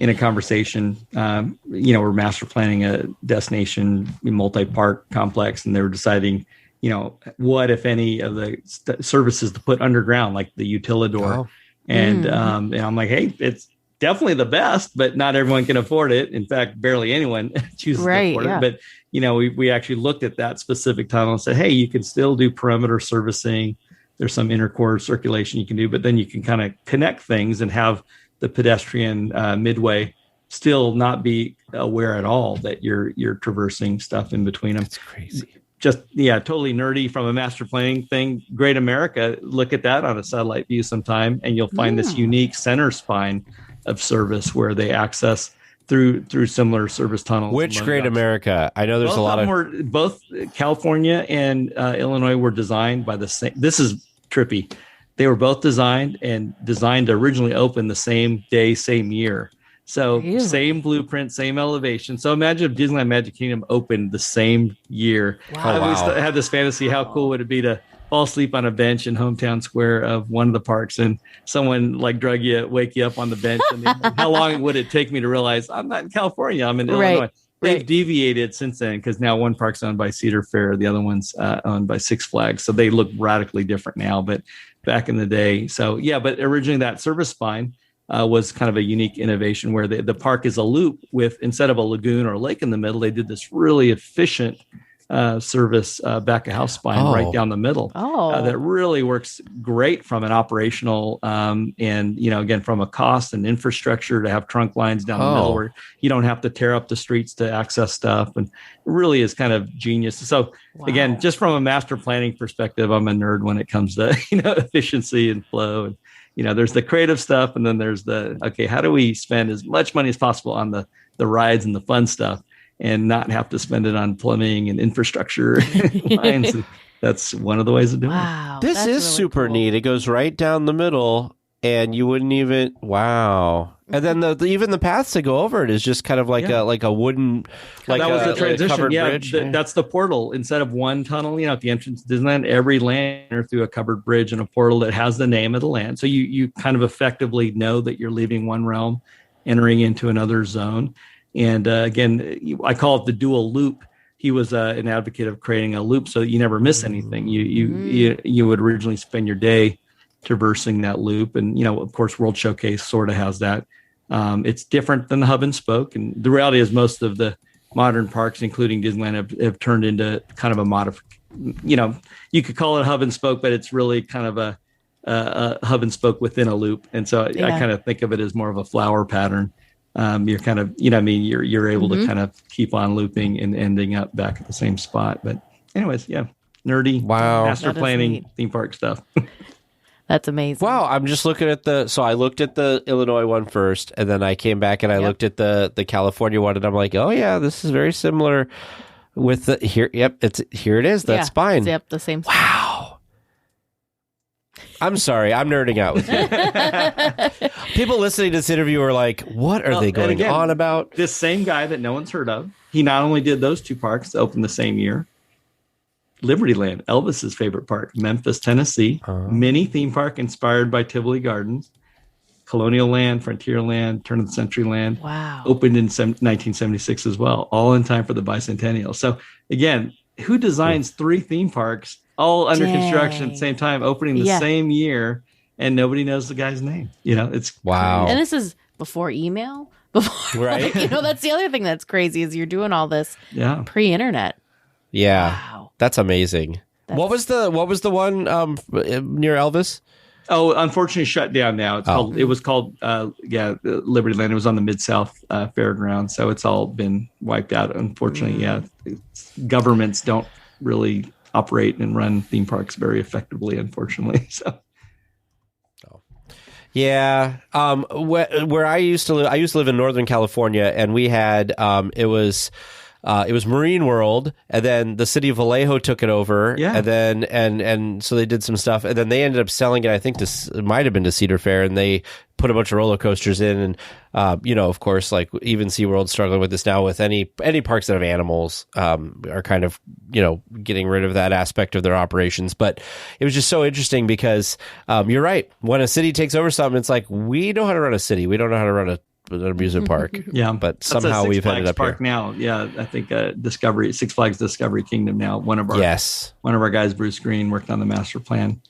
a conversation, you know, we're master planning a destination multi-park complex, and they were deciding, you know, what, if any, of the services to put underground, like the utilidor. Oh. And I'm like, hey, it's definitely the best, but not everyone can afford it. In fact, barely anyone chooses to afford it. But, you know, we actually looked at that specific tunnel and said, hey, you can still do perimeter servicing. There's some intercore circulation you can do, but then you can kind of connect things and have the pedestrian midway still not be aware at all that you're traversing stuff in between them. That's crazy. Just, totally nerdy from a master planning thing. Great America, look at that on a satellite view sometime, and you'll find this unique center spine of service where they access through similar service tunnels. Which Great America? I know there's a lot of... Both California and Illinois were designed by the same... This is trippy. They were both designed to originally open the same day, same year. So same blueprint, same elevation. So imagine if Disneyland Magic Kingdom opened the same year. Wow. I always had this fantasy, how cool would it be to fall asleep on a bench in Hometown Square of one of the parks and someone like wake you up on the bench. And how long would it take me to realize I'm not in California, I'm in Illinois? They've deviated since then, because now one park's owned by Cedar Fair, the other one's owned by Six Flags. So they look radically different now, but back in the day. So but originally that service spine was kind of a unique innovation where the park is a loop with, instead of a lagoon or a lake in the middle, they did this really efficient service back of house spine right down the middle. That really works great from an operational and, again, from a cost and infrastructure to have trunk lines down the middle where you don't have to tear up the streets to access stuff. And it really is kind of genius. So again, just from a master planning perspective, I'm a nerd when it comes to, efficiency and flow. And, there's the creative stuff, and then there's how do we spend as much money as possible on the rides and the fun stuff and not have to spend it on plumbing and infrastructure lines. And that's one of the ways of doing it. This is really super neat. It goes right down the middle, and you wouldn't even, And then even the paths to go over it is just kind of like a wooden, like that was the transition. Covered bridge. That's the portal. Instead of one tunnel, at the entrance to Disneyland, every land through a covered bridge and a portal that has the name of the land. So you kind of effectively know that you're leaving one realm, entering into another zone. And again, I call it the dual loop. He was an advocate of creating a loop so that you never miss anything. You would originally spend your day traversing that loop. And, of course, World Showcase sort of has that. It's different than the hub and spoke. And the reality is most of the modern parks, including Disneyland, have turned into kind of a modification. You could call it hub and spoke, but it's really kind of a hub and spoke within a loop. And so I kind of think of it as more of a flower pattern. You're kind of, you're able to kind of keep on looping and ending up back at the same spot. But anyways, nerdy, master planning, theme park stuff. That's amazing. Wow, I'm just looking at I looked at the Illinois one first, and then I came back and I looked at the California one, and I'm like, oh yeah, this is very similar with the here. Yep, here it is. That's spine. Yep, the same. Wow. I'm sorry, I'm nerding out with you. People listening to this interview are like, what are they going on about? This same guy that no one's heard of, he not only did those two parks open the same year, Libertyland, Elvis's favorite park, Memphis, Tennessee, mini theme park inspired by Tivoli Gardens, Colonial Land, Frontierland, Turn of the Century Land. Wow. Opened in 1976 as well, all in time for the bicentennial. So again, who designs three theme parks all under construction at the same time, opening the same year, and nobody knows the guy's name? It's wow. And this is before email, right? That's the other thing that's crazy is you're doing all this pre-internet. Yeah. Wow. That's amazing. What was the one near Elvis? Oh, unfortunately, shut down now. It was called Liberty Land. It was on the Mid-South Fairgrounds, so it's all been wiped out. Unfortunately, governments don't really operate and run theme parks very effectively, unfortunately. So. Yeah, where I used to live in Northern California, and we had it was Marine World, and then the city of Vallejo took it over, and then and so they did some stuff, and then they ended up selling it. I think it might have been to Cedar Fair, and they put a bunch of roller coasters in, and of course, like even SeaWorld's struggling with this now. With any parks that have animals, are kind of getting rid of that aspect of their operations. But it was just so interesting because you're right. When a city takes over something, it's like we know how to run a city. We don't know how to run an amusement park. But somehow we've ended up park here now. Yeah, I think Six Flags Discovery Kingdom now. One of our guys, Bruce Green, worked on the master plan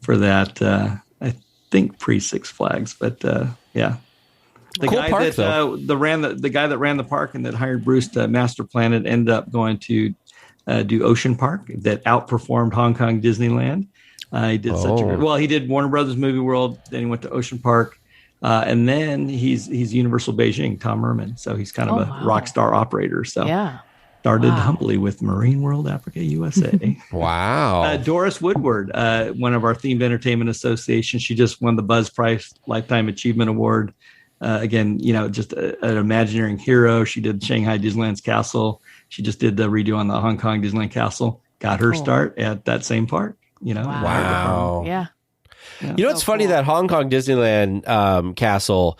for that. I think pre Six Flags, but the cool guy park, the guy that ran the park and that hired Bruce to master plan it ended up going to do Ocean Park that outperformed Hong Kong Disneyland. He did he did Warner Brothers Movie World, then he went to Ocean Park. And then he's Universal Beijing, Tom Merman. So he's kind of a rock star operator. So started humbly with Marine World Africa USA. Wow. Doris Woodward, one of our themed entertainment associations. She just won the Buzz Price Lifetime Achievement Award. Again, just an Imagineering hero. She did Shanghai Disneyland's Castle. She just did the redo on the Hong Kong Disneyland Castle. Got her start at that same park. Wow. Yeah. It's funny that Hong Kong Disneyland castle.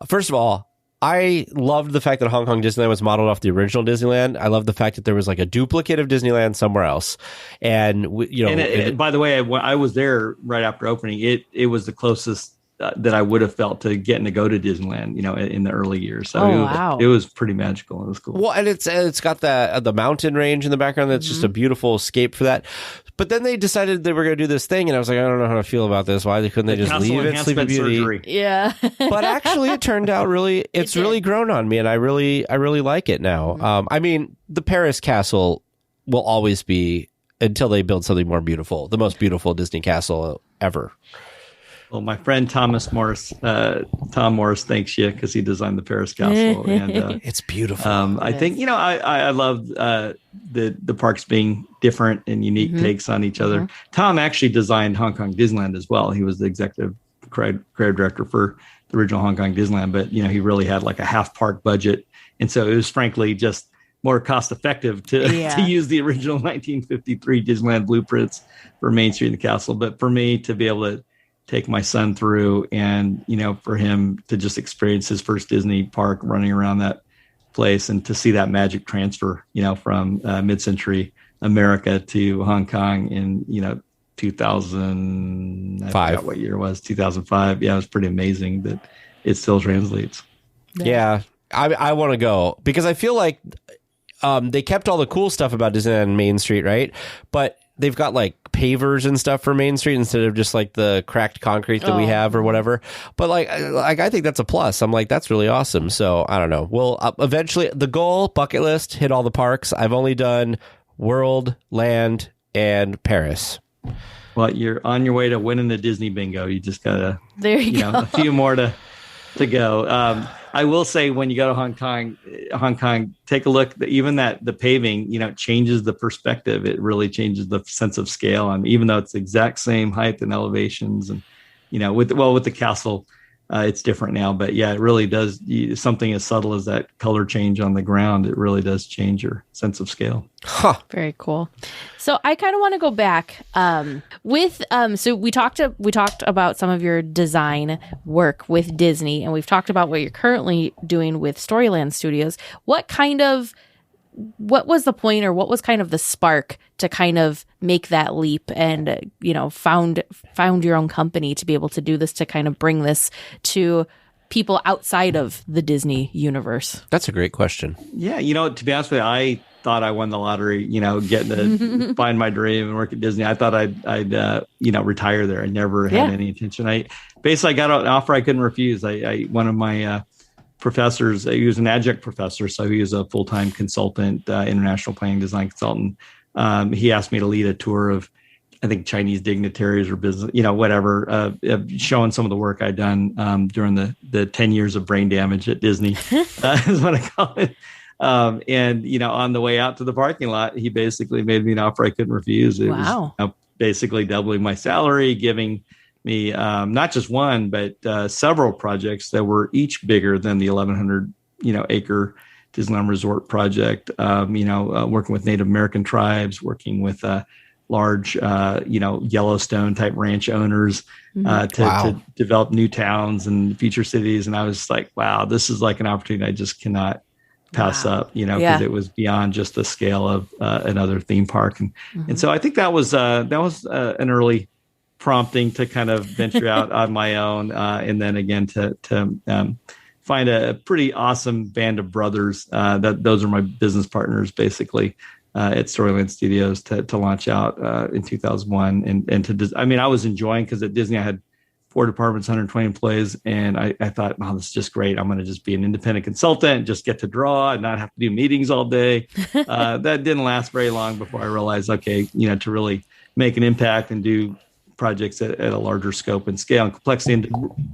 First of all, I loved the fact that Hong Kong Disneyland was modeled off the original Disneyland. I love the fact that there was like a duplicate of Disneyland somewhere else. And by the way, I was there right after opening. It was the closest that I would have felt to getting to go to Disneyland, in the early years. So it was pretty magical. It was cool. Well, and it's got the mountain range in the background. That's just a beautiful escape for that. But then they decided they were going to do this thing, and I was like, I don't know how to feel about this. Why couldn't they just leave it Sleeping Beauty? Surgery. Yeah. But actually, it turned out it's really grown on me, and I really like it now. I mean, the Paris Castle will always be, until they build something more beautiful, the most beautiful Disney castle ever. Well, my friend Tom Morris thanks you because he designed the Paris Castle, and it's beautiful. I think I love the parks being different and unique takes on each other. Tom actually designed Hong Kong Disneyland as well. He was the executive creative director for the original Hong Kong Disneyland, but he really had like a half park budget, and so it was frankly just more cost effective to use the original 1953 Disneyland blueprints for Main Street and the castle. But for me to be able to take my son through and, for him to just experience his first Disney park running around that place and to see that magic transfer, from mid-century America to Hong Kong in, 2005. I forgot what year it was, 2005. Yeah, it was pretty amazing that it still translates. Yeah, I want to go because I feel like they kept all the cool stuff about Disneyland Main Street, right? But they've got like pavers and stuff for Main Street instead of just like the cracked concrete that we have or whatever. But like I think that's a plus. I'm like, that's really awesome. So I don't know. We'll eventually, the goal, bucket list, hit all the parks. I've only done World, Land, and Paris. Well, you're on your way to winning the Disney bingo. You just gotta, there you go. A few more to go. I will say when you go to Hong Kong, take a look. Even the paving, changes the perspective. It really changes the sense of scale. And even though it's the exact same height and elevations, and with the castle, it's different now. But yeah, it really does. Something as subtle as that color change on the ground, it really does change your sense of scale. Huh. Very cool. So I kind of want to go back so we talked about some of your design work with Disney, and we've talked about what you're currently doing with Storyland Studios. What was the point, or what was kind of the spark to kind of make that leap and found your own company to be able to do this, to kind of bring this to people outside of the Disney universe? That's a great question. Yeah, to be honest with you, I thought I won the lottery, getting to find my dream and work at Disney. I thought I'd retire there. I never had any intention. I got an offer I couldn't refuse. One of my professors, he was an adjunct professor, so he was a full-time consultant, international planning design consultant. He asked me to lead a tour of I think Chinese dignitaries or business, whatever, showing some of the work I'd done during the 10 years of brain damage at Disney is what I call it. And, on the way out to the parking lot, he basically made me an offer I couldn't refuse. It was basically doubling my salary, giving me not just one, but several projects that were each bigger than the 1,100, acre Disneyland Resort project, working with Native American tribes, working with large, Yellowstone type ranch owners to develop new towns and future cities. And I was like, wow, this is like an opportunity I just cannot pass up, because it was beyond just the scale of another theme park. And so I think that was an early prompting to kind of venture out on my own. And then again, to find a pretty awesome band of brothers those are my business partners, basically, at Storyland Studios to launch out in 2001. And I was enjoying, because at Disney I had 4 departments, 120 employees. And I thought, wow, this is just great. I'm going to just be an independent consultant, just get to draw and not have to do meetings all day. That didn't last very long before I realized, okay, to really make an impact and do projects at a larger scope and scale and complexity, and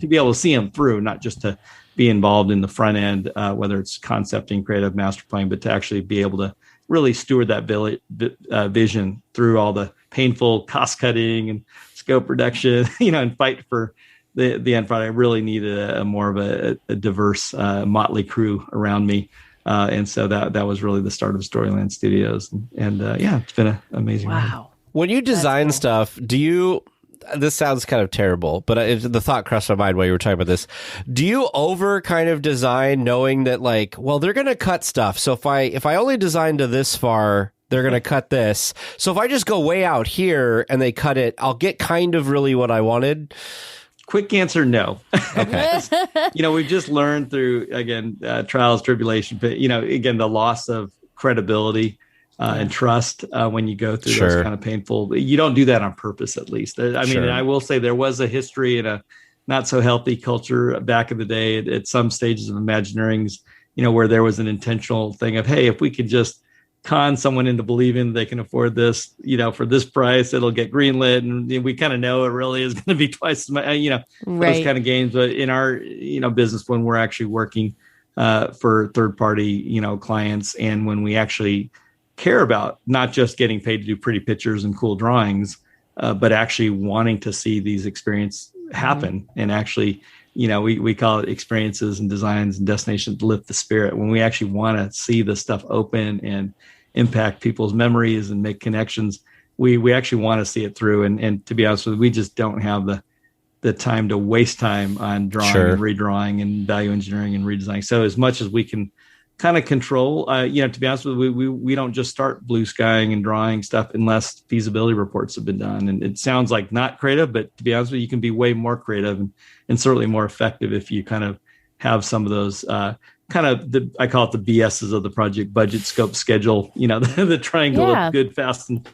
to be able to see them through, not just to be involved in the front end, whether it's concepting, creative, master plan, but to actually be able to really steward that vision through all the painful cost cutting and scope reduction, and fight for the end product. I really needed a more of a diverse, motley crew around me. And so that was really the start of Storyland Studios. And it's been an amazing ride. When you design stuff, this sounds kind of terrible, but the thought crossed my mind while you were talking about this. Do you over kind of design knowing that, like, well, they're going to cut stuff. So if I only design to this far, they're going to cut this. So if I just go way out here and they cut it, I'll get kind of really what I wanted? Quick answer, no. Okay. We've just learned through, again, trials, tribulation, but, again, the loss of credibility and trust when you go through those kind of painful. You don't do that on purpose, at least. I mean, I will say there was a history and a not so healthy culture back in the day at some stages of Imagineerings, where there was an intentional thing of, hey, if we could just con someone into believing they can afford this, for this price, it'll get greenlit. And we kind of know it really is going to be twice as much, those kind of games. But in our, business, when we're actually working for third party, clients, and when we actually care about not just getting paid to do pretty pictures and cool drawings, but actually wanting to see these experiences happen and actually, we call it experiences and designs and destinations to lift the spirit. When we actually want to see the stuff open and impact people's memories and make connections, we actually want to see it through. And to be honest with you, we just don't have the time to waste time on drawing and redrawing and value engineering and redesigning. So as much as we can kind of control, to be honest with you, we don't just start blue skying and drawing stuff unless feasibility reports have been done. And it sounds like not creative, but to be honest with you, you can be way more creative and certainly more effective if you kind of have some of those I call it the BSs of the project: budget, scope, schedule, the triangle of good, fast, and,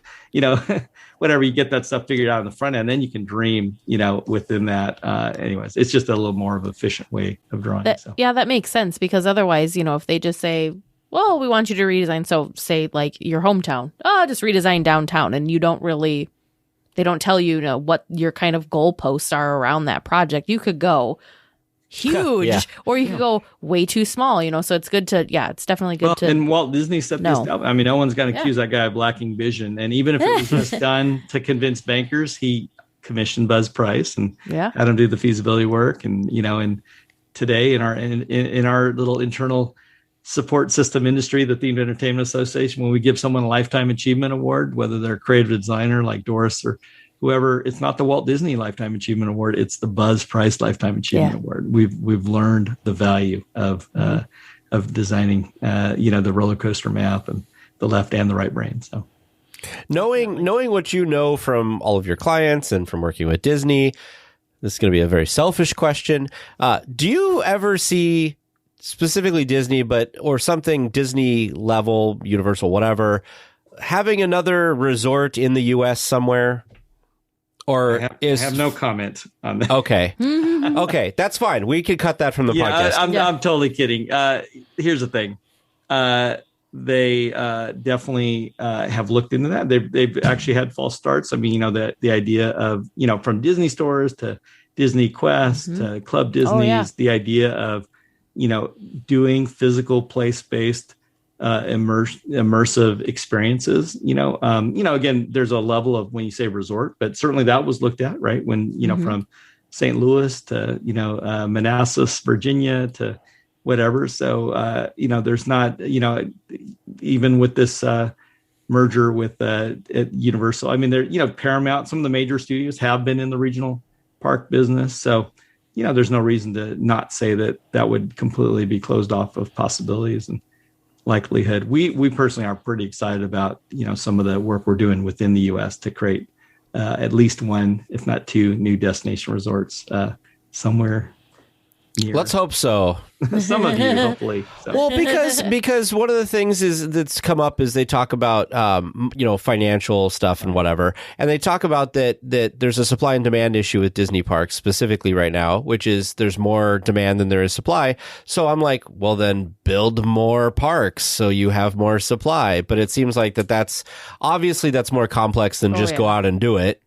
whatever, you get that stuff figured out in the front end, then you can dream, within that. Anyways, it's just a little more of an efficient way of drawing. Yeah, that makes sense, because otherwise, if they just say, well, we want you to redesign, so say like your hometown, just redesign downtown, and they don't tell you, what your kind of goalposts are around that project. You could go huge or you could go way too small, so it's good to, it's definitely good to. And Walt Disney set this up. I mean, no one's going to accuse that guy of lacking vision. And even if it was just done to convince bankers, he commissioned Buzz Price and had him do the feasibility work. And, and today in our little internal support system industry, the Themed Entertainment Association, when we give someone a Lifetime Achievement Award, whether they're a creative designer like Doris or whoever, it's not the Walt Disney Lifetime Achievement Award, it's the Buzz Price Lifetime Achievement Award. We've learned the value of designing the roller coaster map and the left and the right brain. So knowing what you know from all of your clients and from working with Disney, this is going to be a very selfish question. Do you ever see specifically Disney, or something Disney level, Universal, whatever, having another resort in the U.S. somewhere? Or I have no comment on that. Okay. Okay, that's fine. We could cut that from the podcast. I'm totally kidding. Here's the thing. The they definitely have looked into that. They've actually had false starts. I mean, the idea of, from Disney stores to Disney Quest to Club Disney's, the idea of, doing physical place-based immersive experiences, again, there's a level of when you say resort, but certainly that was looked at, right? When, from St. Louis to, Manassas, Virginia to whatever. So, there's not, even with this merger with Universal, I mean, there, Paramount, some of the major studios have been in the regional park business. So, there's no reason to not say that would completely be closed off of possibilities and likelihood. We personally are pretty excited about, some of the work we're doing within the U.S. to create at least one, if not two, new destination resorts somewhere near. Let's hope so. Some of you, hopefully. So. Well, because one of the things that's come up is they talk about financial stuff and whatever, and they talk about that there's a supply and demand issue with Disney parks specifically right now, which is there's more demand than there is supply. So I'm like, well, then build more parks so you have more supply. But it seems like that's more complex than just go out and do it.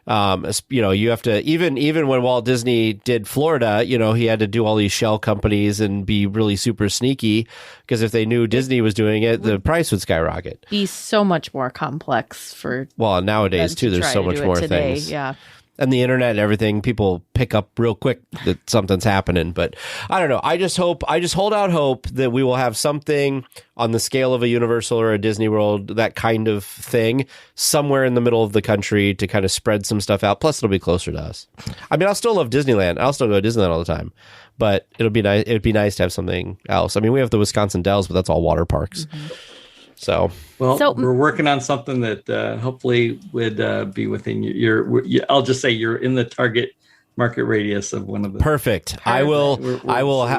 You have to even when Walt Disney did Florida, he had to do all these shell companies and be really super sneaky, because if they knew Disney was doing it, the price would skyrocket. Be so much more complex for nowadays too. There's so much more things. Yeah. And the internet and everything, people pick up real quick that something's happening. But I don't know. I just hold out hope that we will have something on the scale of a Universal or a Disney World, that kind of thing, somewhere in the middle of the country to kind of spread some stuff out. Plus, it'll be closer to us. I mean, I'll still love Disneyland. I'll still go to Disneyland all the time. But it'd be nice to have something else. I mean, we have the Wisconsin Dells, but that's all water parks. Mm-hmm. So we're working on something that hopefully would be within your. I'll just say you're in the target market radius of one of the. Perfect. I will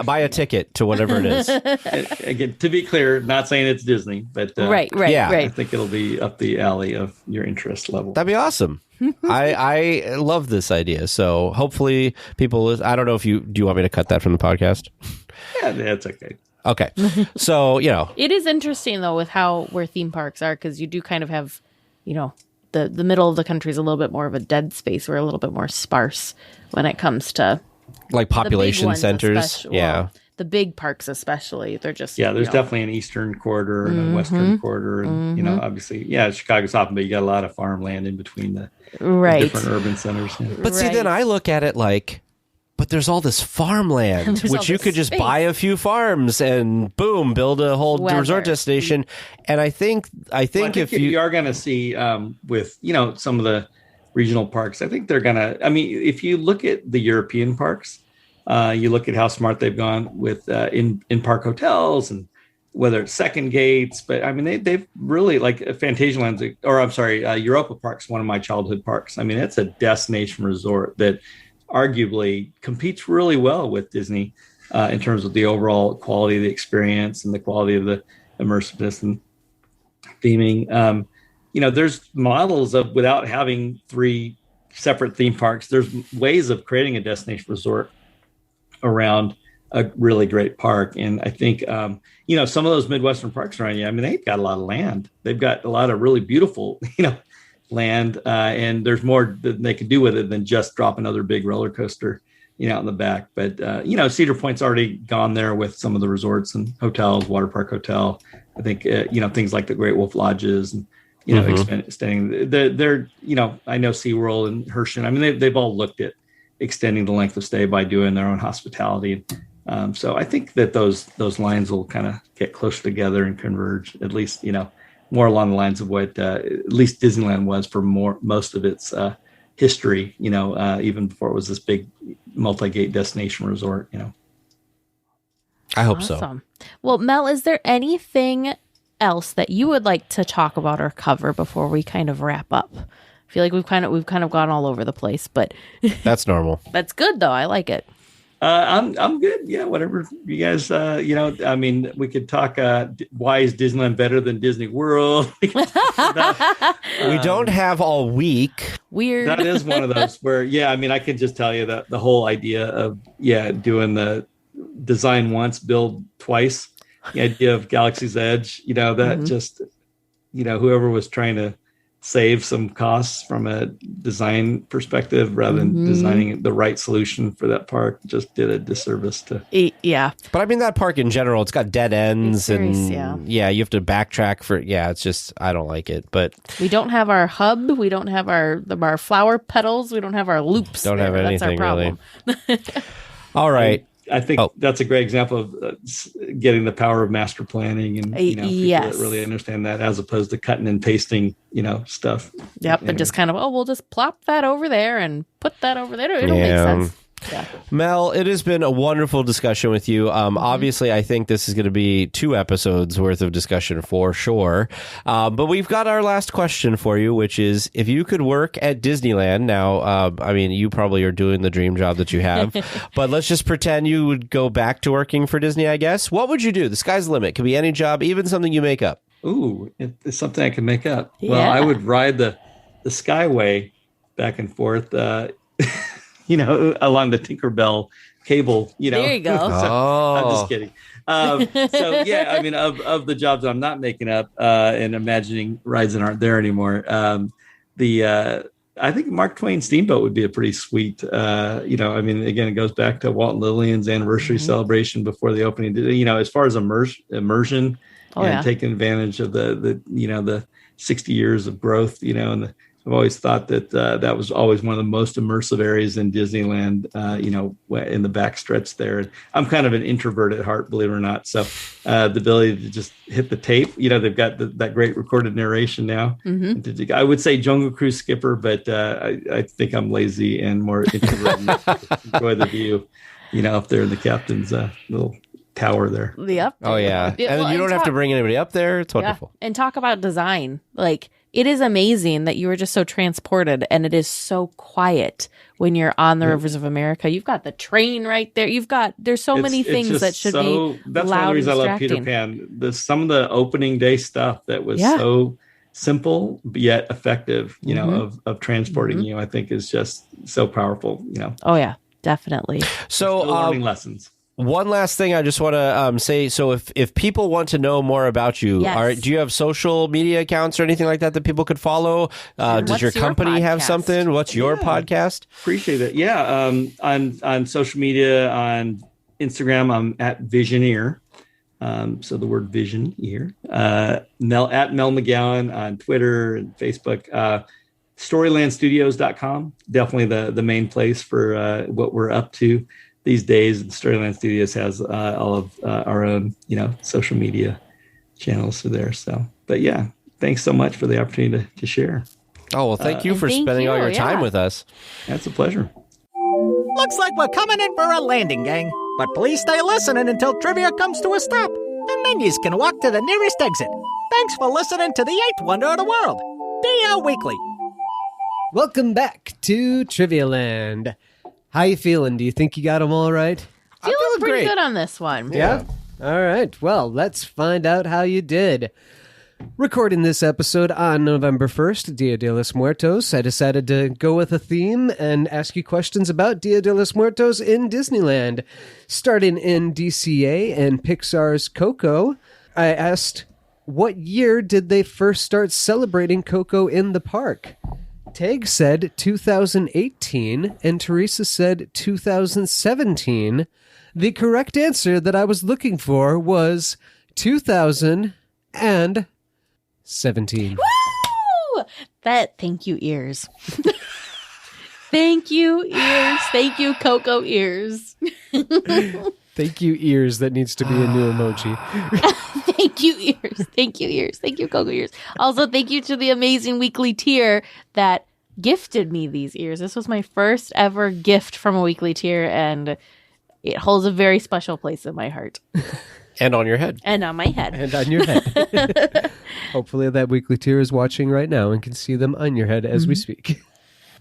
buy a ticket to whatever it is. Again, to be clear, not saying it's Disney, but right. I think it'll be up the alley of your interest level. That'd be awesome. I love this idea. So hopefully people. I don't know if do you want me to cut that from the podcast? Yeah, that's okay. Okay. So, it is interesting though with where theme parks are, because you do kind of have, the middle of the country is a little bit more of a dead space. We're a little bit more sparse when it comes to like population centers. Yeah. The big parks, especially, they're just there's definitely an eastern quarter and a western quarter, and obviously, Chicago's often, but you got a lot of farmland in between the different urban centers. Yeah. But see, then I look at it like, but there's all this farmland, which you could just buy a few farms and boom, build a whole resort destination. And I think if you are going to see with some of the regional parks, I think they're going to. I mean, if you look at the European parks, you look at how smart they've gone with in park hotels and whether it's second gates, but I mean they've really like Fantasyland's, or I'm sorry, Europa Park's one of my childhood parks. I mean, it's a destination resort that arguably competes really well with Disney in terms of the overall quality of the experience and the quality of the immersiveness and theming. There's models of, without having 3 separate theme parks, there's ways of creating a destination resort around a really great park. And I think, some of those Midwestern parks around you, I mean, they've got a lot of land. They've got a lot of really beautiful, land, and there's more that they could do with it than just drop another big roller coaster, out in the back. But Cedar Point's already gone there with some of the resorts and hotels, Water Park Hotel. I think things like the Great Wolf Lodges and extending. They're I know SeaWorld and Hershey. I mean, they've all looked at extending the length of stay by doing their own hospitality. So I think that those lines will kind of get closer together and converge. At least more along the lines of what at least Disneyland was for most of its history, even before it was this big multi-gate destination resort, I hope so. Well, Mel, is there anything else that you would like to talk about or cover before we kind of wrap up? I feel like we've kind of gone all over the place, but that's normal. That's good though. I like it. I'm good. Yeah, whatever you guys. I mean, we could talk. Why is Disneyland better than Disney World? We don't have all week. Weird. That is one of those where, I mean, I can just tell you that the whole idea of doing the design once, build twice. the idea of Galaxy's Edge, that just, whoever was trying to save some costs from a design perspective rather than designing the right solution for that park just did a disservice to. Yeah. But I mean, that park in general, it's got dead ends you have to backtrack for, it's just, I don't like it, but. We don't have our hub. We don't have our flower petals. We don't have our loops. Don't have anything, that's our problem. Really. All right. I think that's a great example of getting the power of master planning and people that really understand that, as opposed to cutting and pasting, stuff. Yep, and just kind of we'll just plop that over there and put that over there. It'll make sense. Yeah. Mel, it has been a wonderful discussion with you. Obviously, I think this is going to be 2 episodes worth of discussion for sure. But we've got our last question for you, which is, if you could work at Disneyland now, I mean, you probably are doing the dream job that you have, but let's just pretend you would go back to working for Disney, I guess. What would you do? The sky's the limit. It could be any job, even something you make up. Ooh, it's something I can make up. Yeah. Well, I would ride the Skyway back and forth, along the Tinkerbell cable, There you go. I'm just kidding. I mean, of the jobs I'm not making up and imagining rides that aren't there anymore, I think Mark Twain Steamboat would be a pretty sweet, I mean, again, it goes back to Walt and Lillian's anniversary celebration before the opening, as far as immersion and taking advantage of the 60 years of growth, and I've always thought that that was always one of the most immersive areas in Disneyland, in the backstretch there. And I'm kind of an introvert at heart, believe it or not. So the ability to just hit the tape, they've got that great recorded narration now. I would say Jungle Cruise skipper, but I think I'm lazy and more introverted and enjoy the view, up there in the captain's little tower there. Yep. Oh, yeah. And you don't have to bring anybody up there. It's wonderful. Yeah. And talk about design. It is amazing that you were just so transported, and it is so quiet when you're on the rivers of America. You've got the train right there. There's so many things that should be that's loud one of the reasons I love Peter distracting. Pan. Some of the opening day stuff that was so simple yet effective, of transporting you, I think is just so powerful, Oh yeah, definitely. So learning lessons. One last thing I just want to say. So if people want to know more about you, do you have social media accounts or anything like that people could follow? Does your company have something? What's your podcast? Appreciate it. Yeah. On social media, on Instagram, I'm at Visioneer. So the word Visioneer. Mel McGowan on Twitter and Facebook. Storylandstudios.com. Definitely the main place for what we're up to these days. Storyland Studios has all of our own, social media channels there. So, but yeah, thanks so much for the opportunity to share. Oh, well, thank you for spending all your time with us. That's a pleasure. Looks like we're coming in for a landing, gang. But please stay listening until trivia comes to a stop. And then you can walk to the nearest exit. Thanks for listening to the 8th wonder of the world, DL Weekly. Welcome back to Trivia Land. How you feeling? Do you think you got them all right? Feeling pretty good on this one. Yeah? All right. Well, let's find out how you did. Recording this episode on November 1st, Dia de los Muertos, I decided to go with a theme and ask you questions about Dia de los Muertos in Disneyland. Starting in DCA and Pixar's Coco, I asked, what year did they first start celebrating Coco in the park? Tag said 2018, and Teresa said 2017. The correct answer that I was looking for was 2017. Woo! Thank you, ears. Thank you, ears. Thank you, Coco ears. Thank you, ears. That needs to be a new emoji. Thank you, ears. Thank you, ears. Thank you, Coco ears. Also, thank you to the amazing weekly tier that gifted me these ears. This was my first ever gift from a weekly tier, and it holds a very special place in my heart. And on your head. And on my head. And on your head. Hopefully that weekly tier is watching right now and can see them on your head as we speak.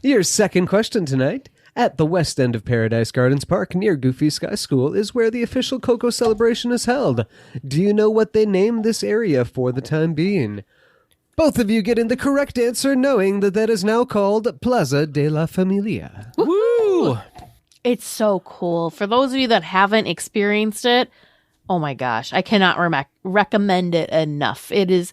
Your second question tonight. At the west end of Paradise Gardens Park near Goofy Sky School is where the official Coco celebration is held. Do you know what they named this area for the time being? Both of you getting the correct answer, knowing that is now called Plaza de la Familia. Woo! It's so cool. For those of you that haven't experienced it, Oh my gosh. I cannot recommend it enough. It is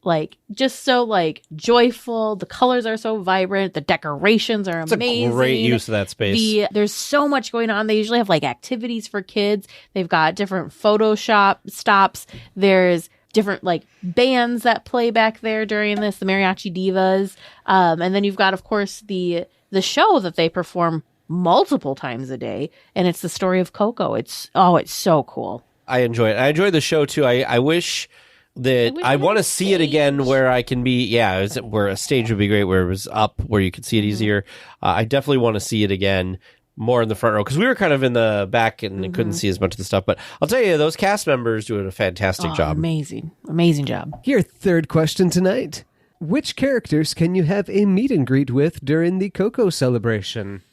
like just so like joyful. The colors are so vibrant. The decorations are amazing. It's a great use of that space. There's so much going on. They usually have like activities for kids. They've got different Photoshop stops. There's different like bands that play back there during this, the Mariachi Divas. And then you've got, of course, the show that they perform multiple times a day. And it's the story of Coco. It's so cool. I enjoy it. I enjoy the show too. I wish that I want to see it again where I can be, where a stage would be great, where it was up, where you could see it easier. I definitely want to see it again more in the front row, because we were kind of in the back and couldn't see as much of the stuff. But I'll tell you, those cast members doing a fantastic job. Amazing job. Your third question tonight. Which characters can you have a meet and greet with during the Coco celebration?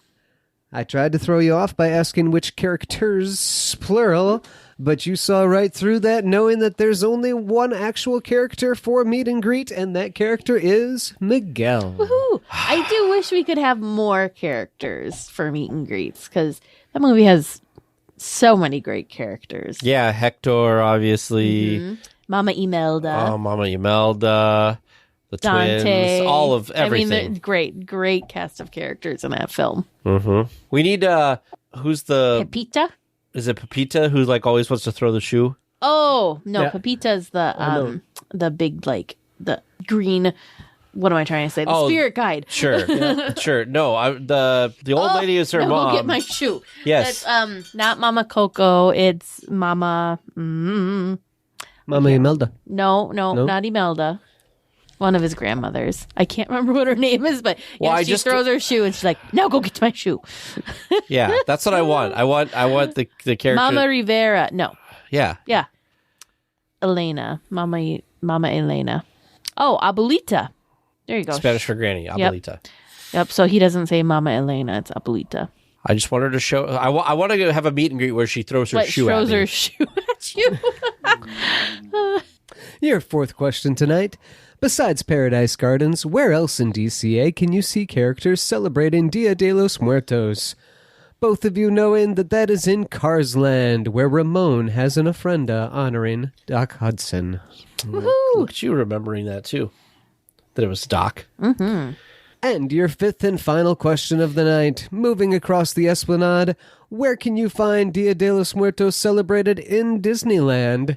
I tried to throw you off by asking which characters, plural, but you saw right through that, knowing that there's only one actual character for meet and greet, and that character is Miguel. Woohoo! I do wish we could have more characters for meet and greets, because that movie has so many great characters. Yeah, Hector, obviously. Mama Imelda. Oh, Mama Imelda. The Dante. twins. All of everything. I mean, great cast of characters in that film. Mm-hmm. We need, who's the... Pepita? Is it Pepita who like always wants to throw the shoe? Oh, no, Yeah. Pepita's the big, like, the green... What am I trying to say? The spirit guide. Sure, sure. No, the old lady is her mom. Go get my shoe. Yes. That's not Mama Coco. It's Mama. Mama Imelda. No, not Imelda. One of his grandmothers. I can't remember what her name is, but she throws her shoe and she's like, "Now go get my shoe." Yeah, that's what I want. I want the character. Mama Rivera. No. Yeah. Elena. Mama Elena. Oh, Abuelita. There you go. Spanish for granny, abuelita. Yep. So he doesn't say Mama Elena. It's Abuelita. I just want her to show. I want to have a meet and greet where she throws her shoe at me. Throws her shoe at you. Your fourth question tonight. Besides Paradise Gardens, where else in DCA can you see characters celebrating Dia de los Muertos? Both of you knowing that is in Cars Land, where Ramon has an ofrenda honoring Doc Hudson. Woohoo! Look at you remembering that too. That it was Doc. Mm-hmm. And your fifth and final question of the night. Moving across the Esplanade, where can you find Dia de los Muertos celebrated in Disneyland?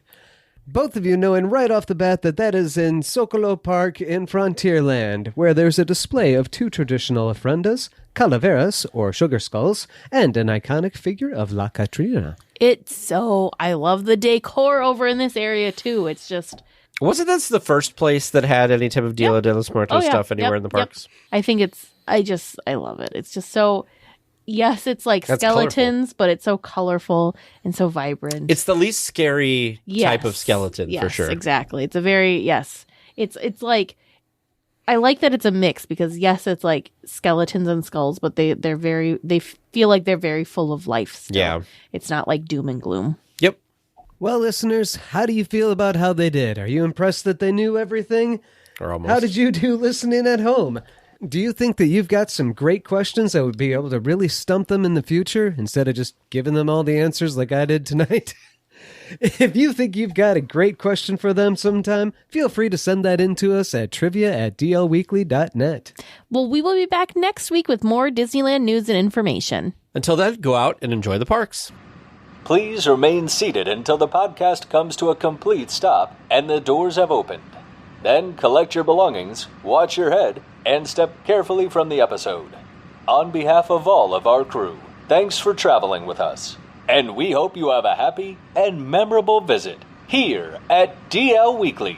Both of you knowing right off the bat that is in Zocalo Park in Frontierland, where there's a display of two traditional ofrendas, calaveras, or sugar skulls, and an iconic figure of La Catrina. I love the decor over in this area, too. It's just... Wasn't this the first place that had any type of Dia de los Muertos stuff anywhere in the parks? I think I love it. It's just so... Yes, it's like That's skeletons, but it's so colorful and so vibrant. It's the least scary type of skeleton, for sure. Yes, exactly. It's a very, It's like, I like that it's a mix because, yes, it's like skeletons and skulls, but they feel like they're very full of life still. Yeah. It's not like doom and gloom. Yep. Well, listeners, how do you feel about how they did? Are you impressed that they knew everything? Or almost. How did you do listening at home? Do you think that you've got some great questions that would be able to really stump them in the future instead of just giving them all the answers like I did tonight? If you think you've got a great question for them sometime, feel free to send that in to us at trivia@dlweekly.net. Well, we will be back next week with more Disneyland news and information. Until then, go out and enjoy the parks. Please remain seated until the podcast comes to a complete stop and the doors have opened. Then collect your belongings, watch your head, and step carefully from the episode. On behalf of all of our crew, thanks for traveling with us. And we hope you have a happy and memorable visit here at DL Weekly.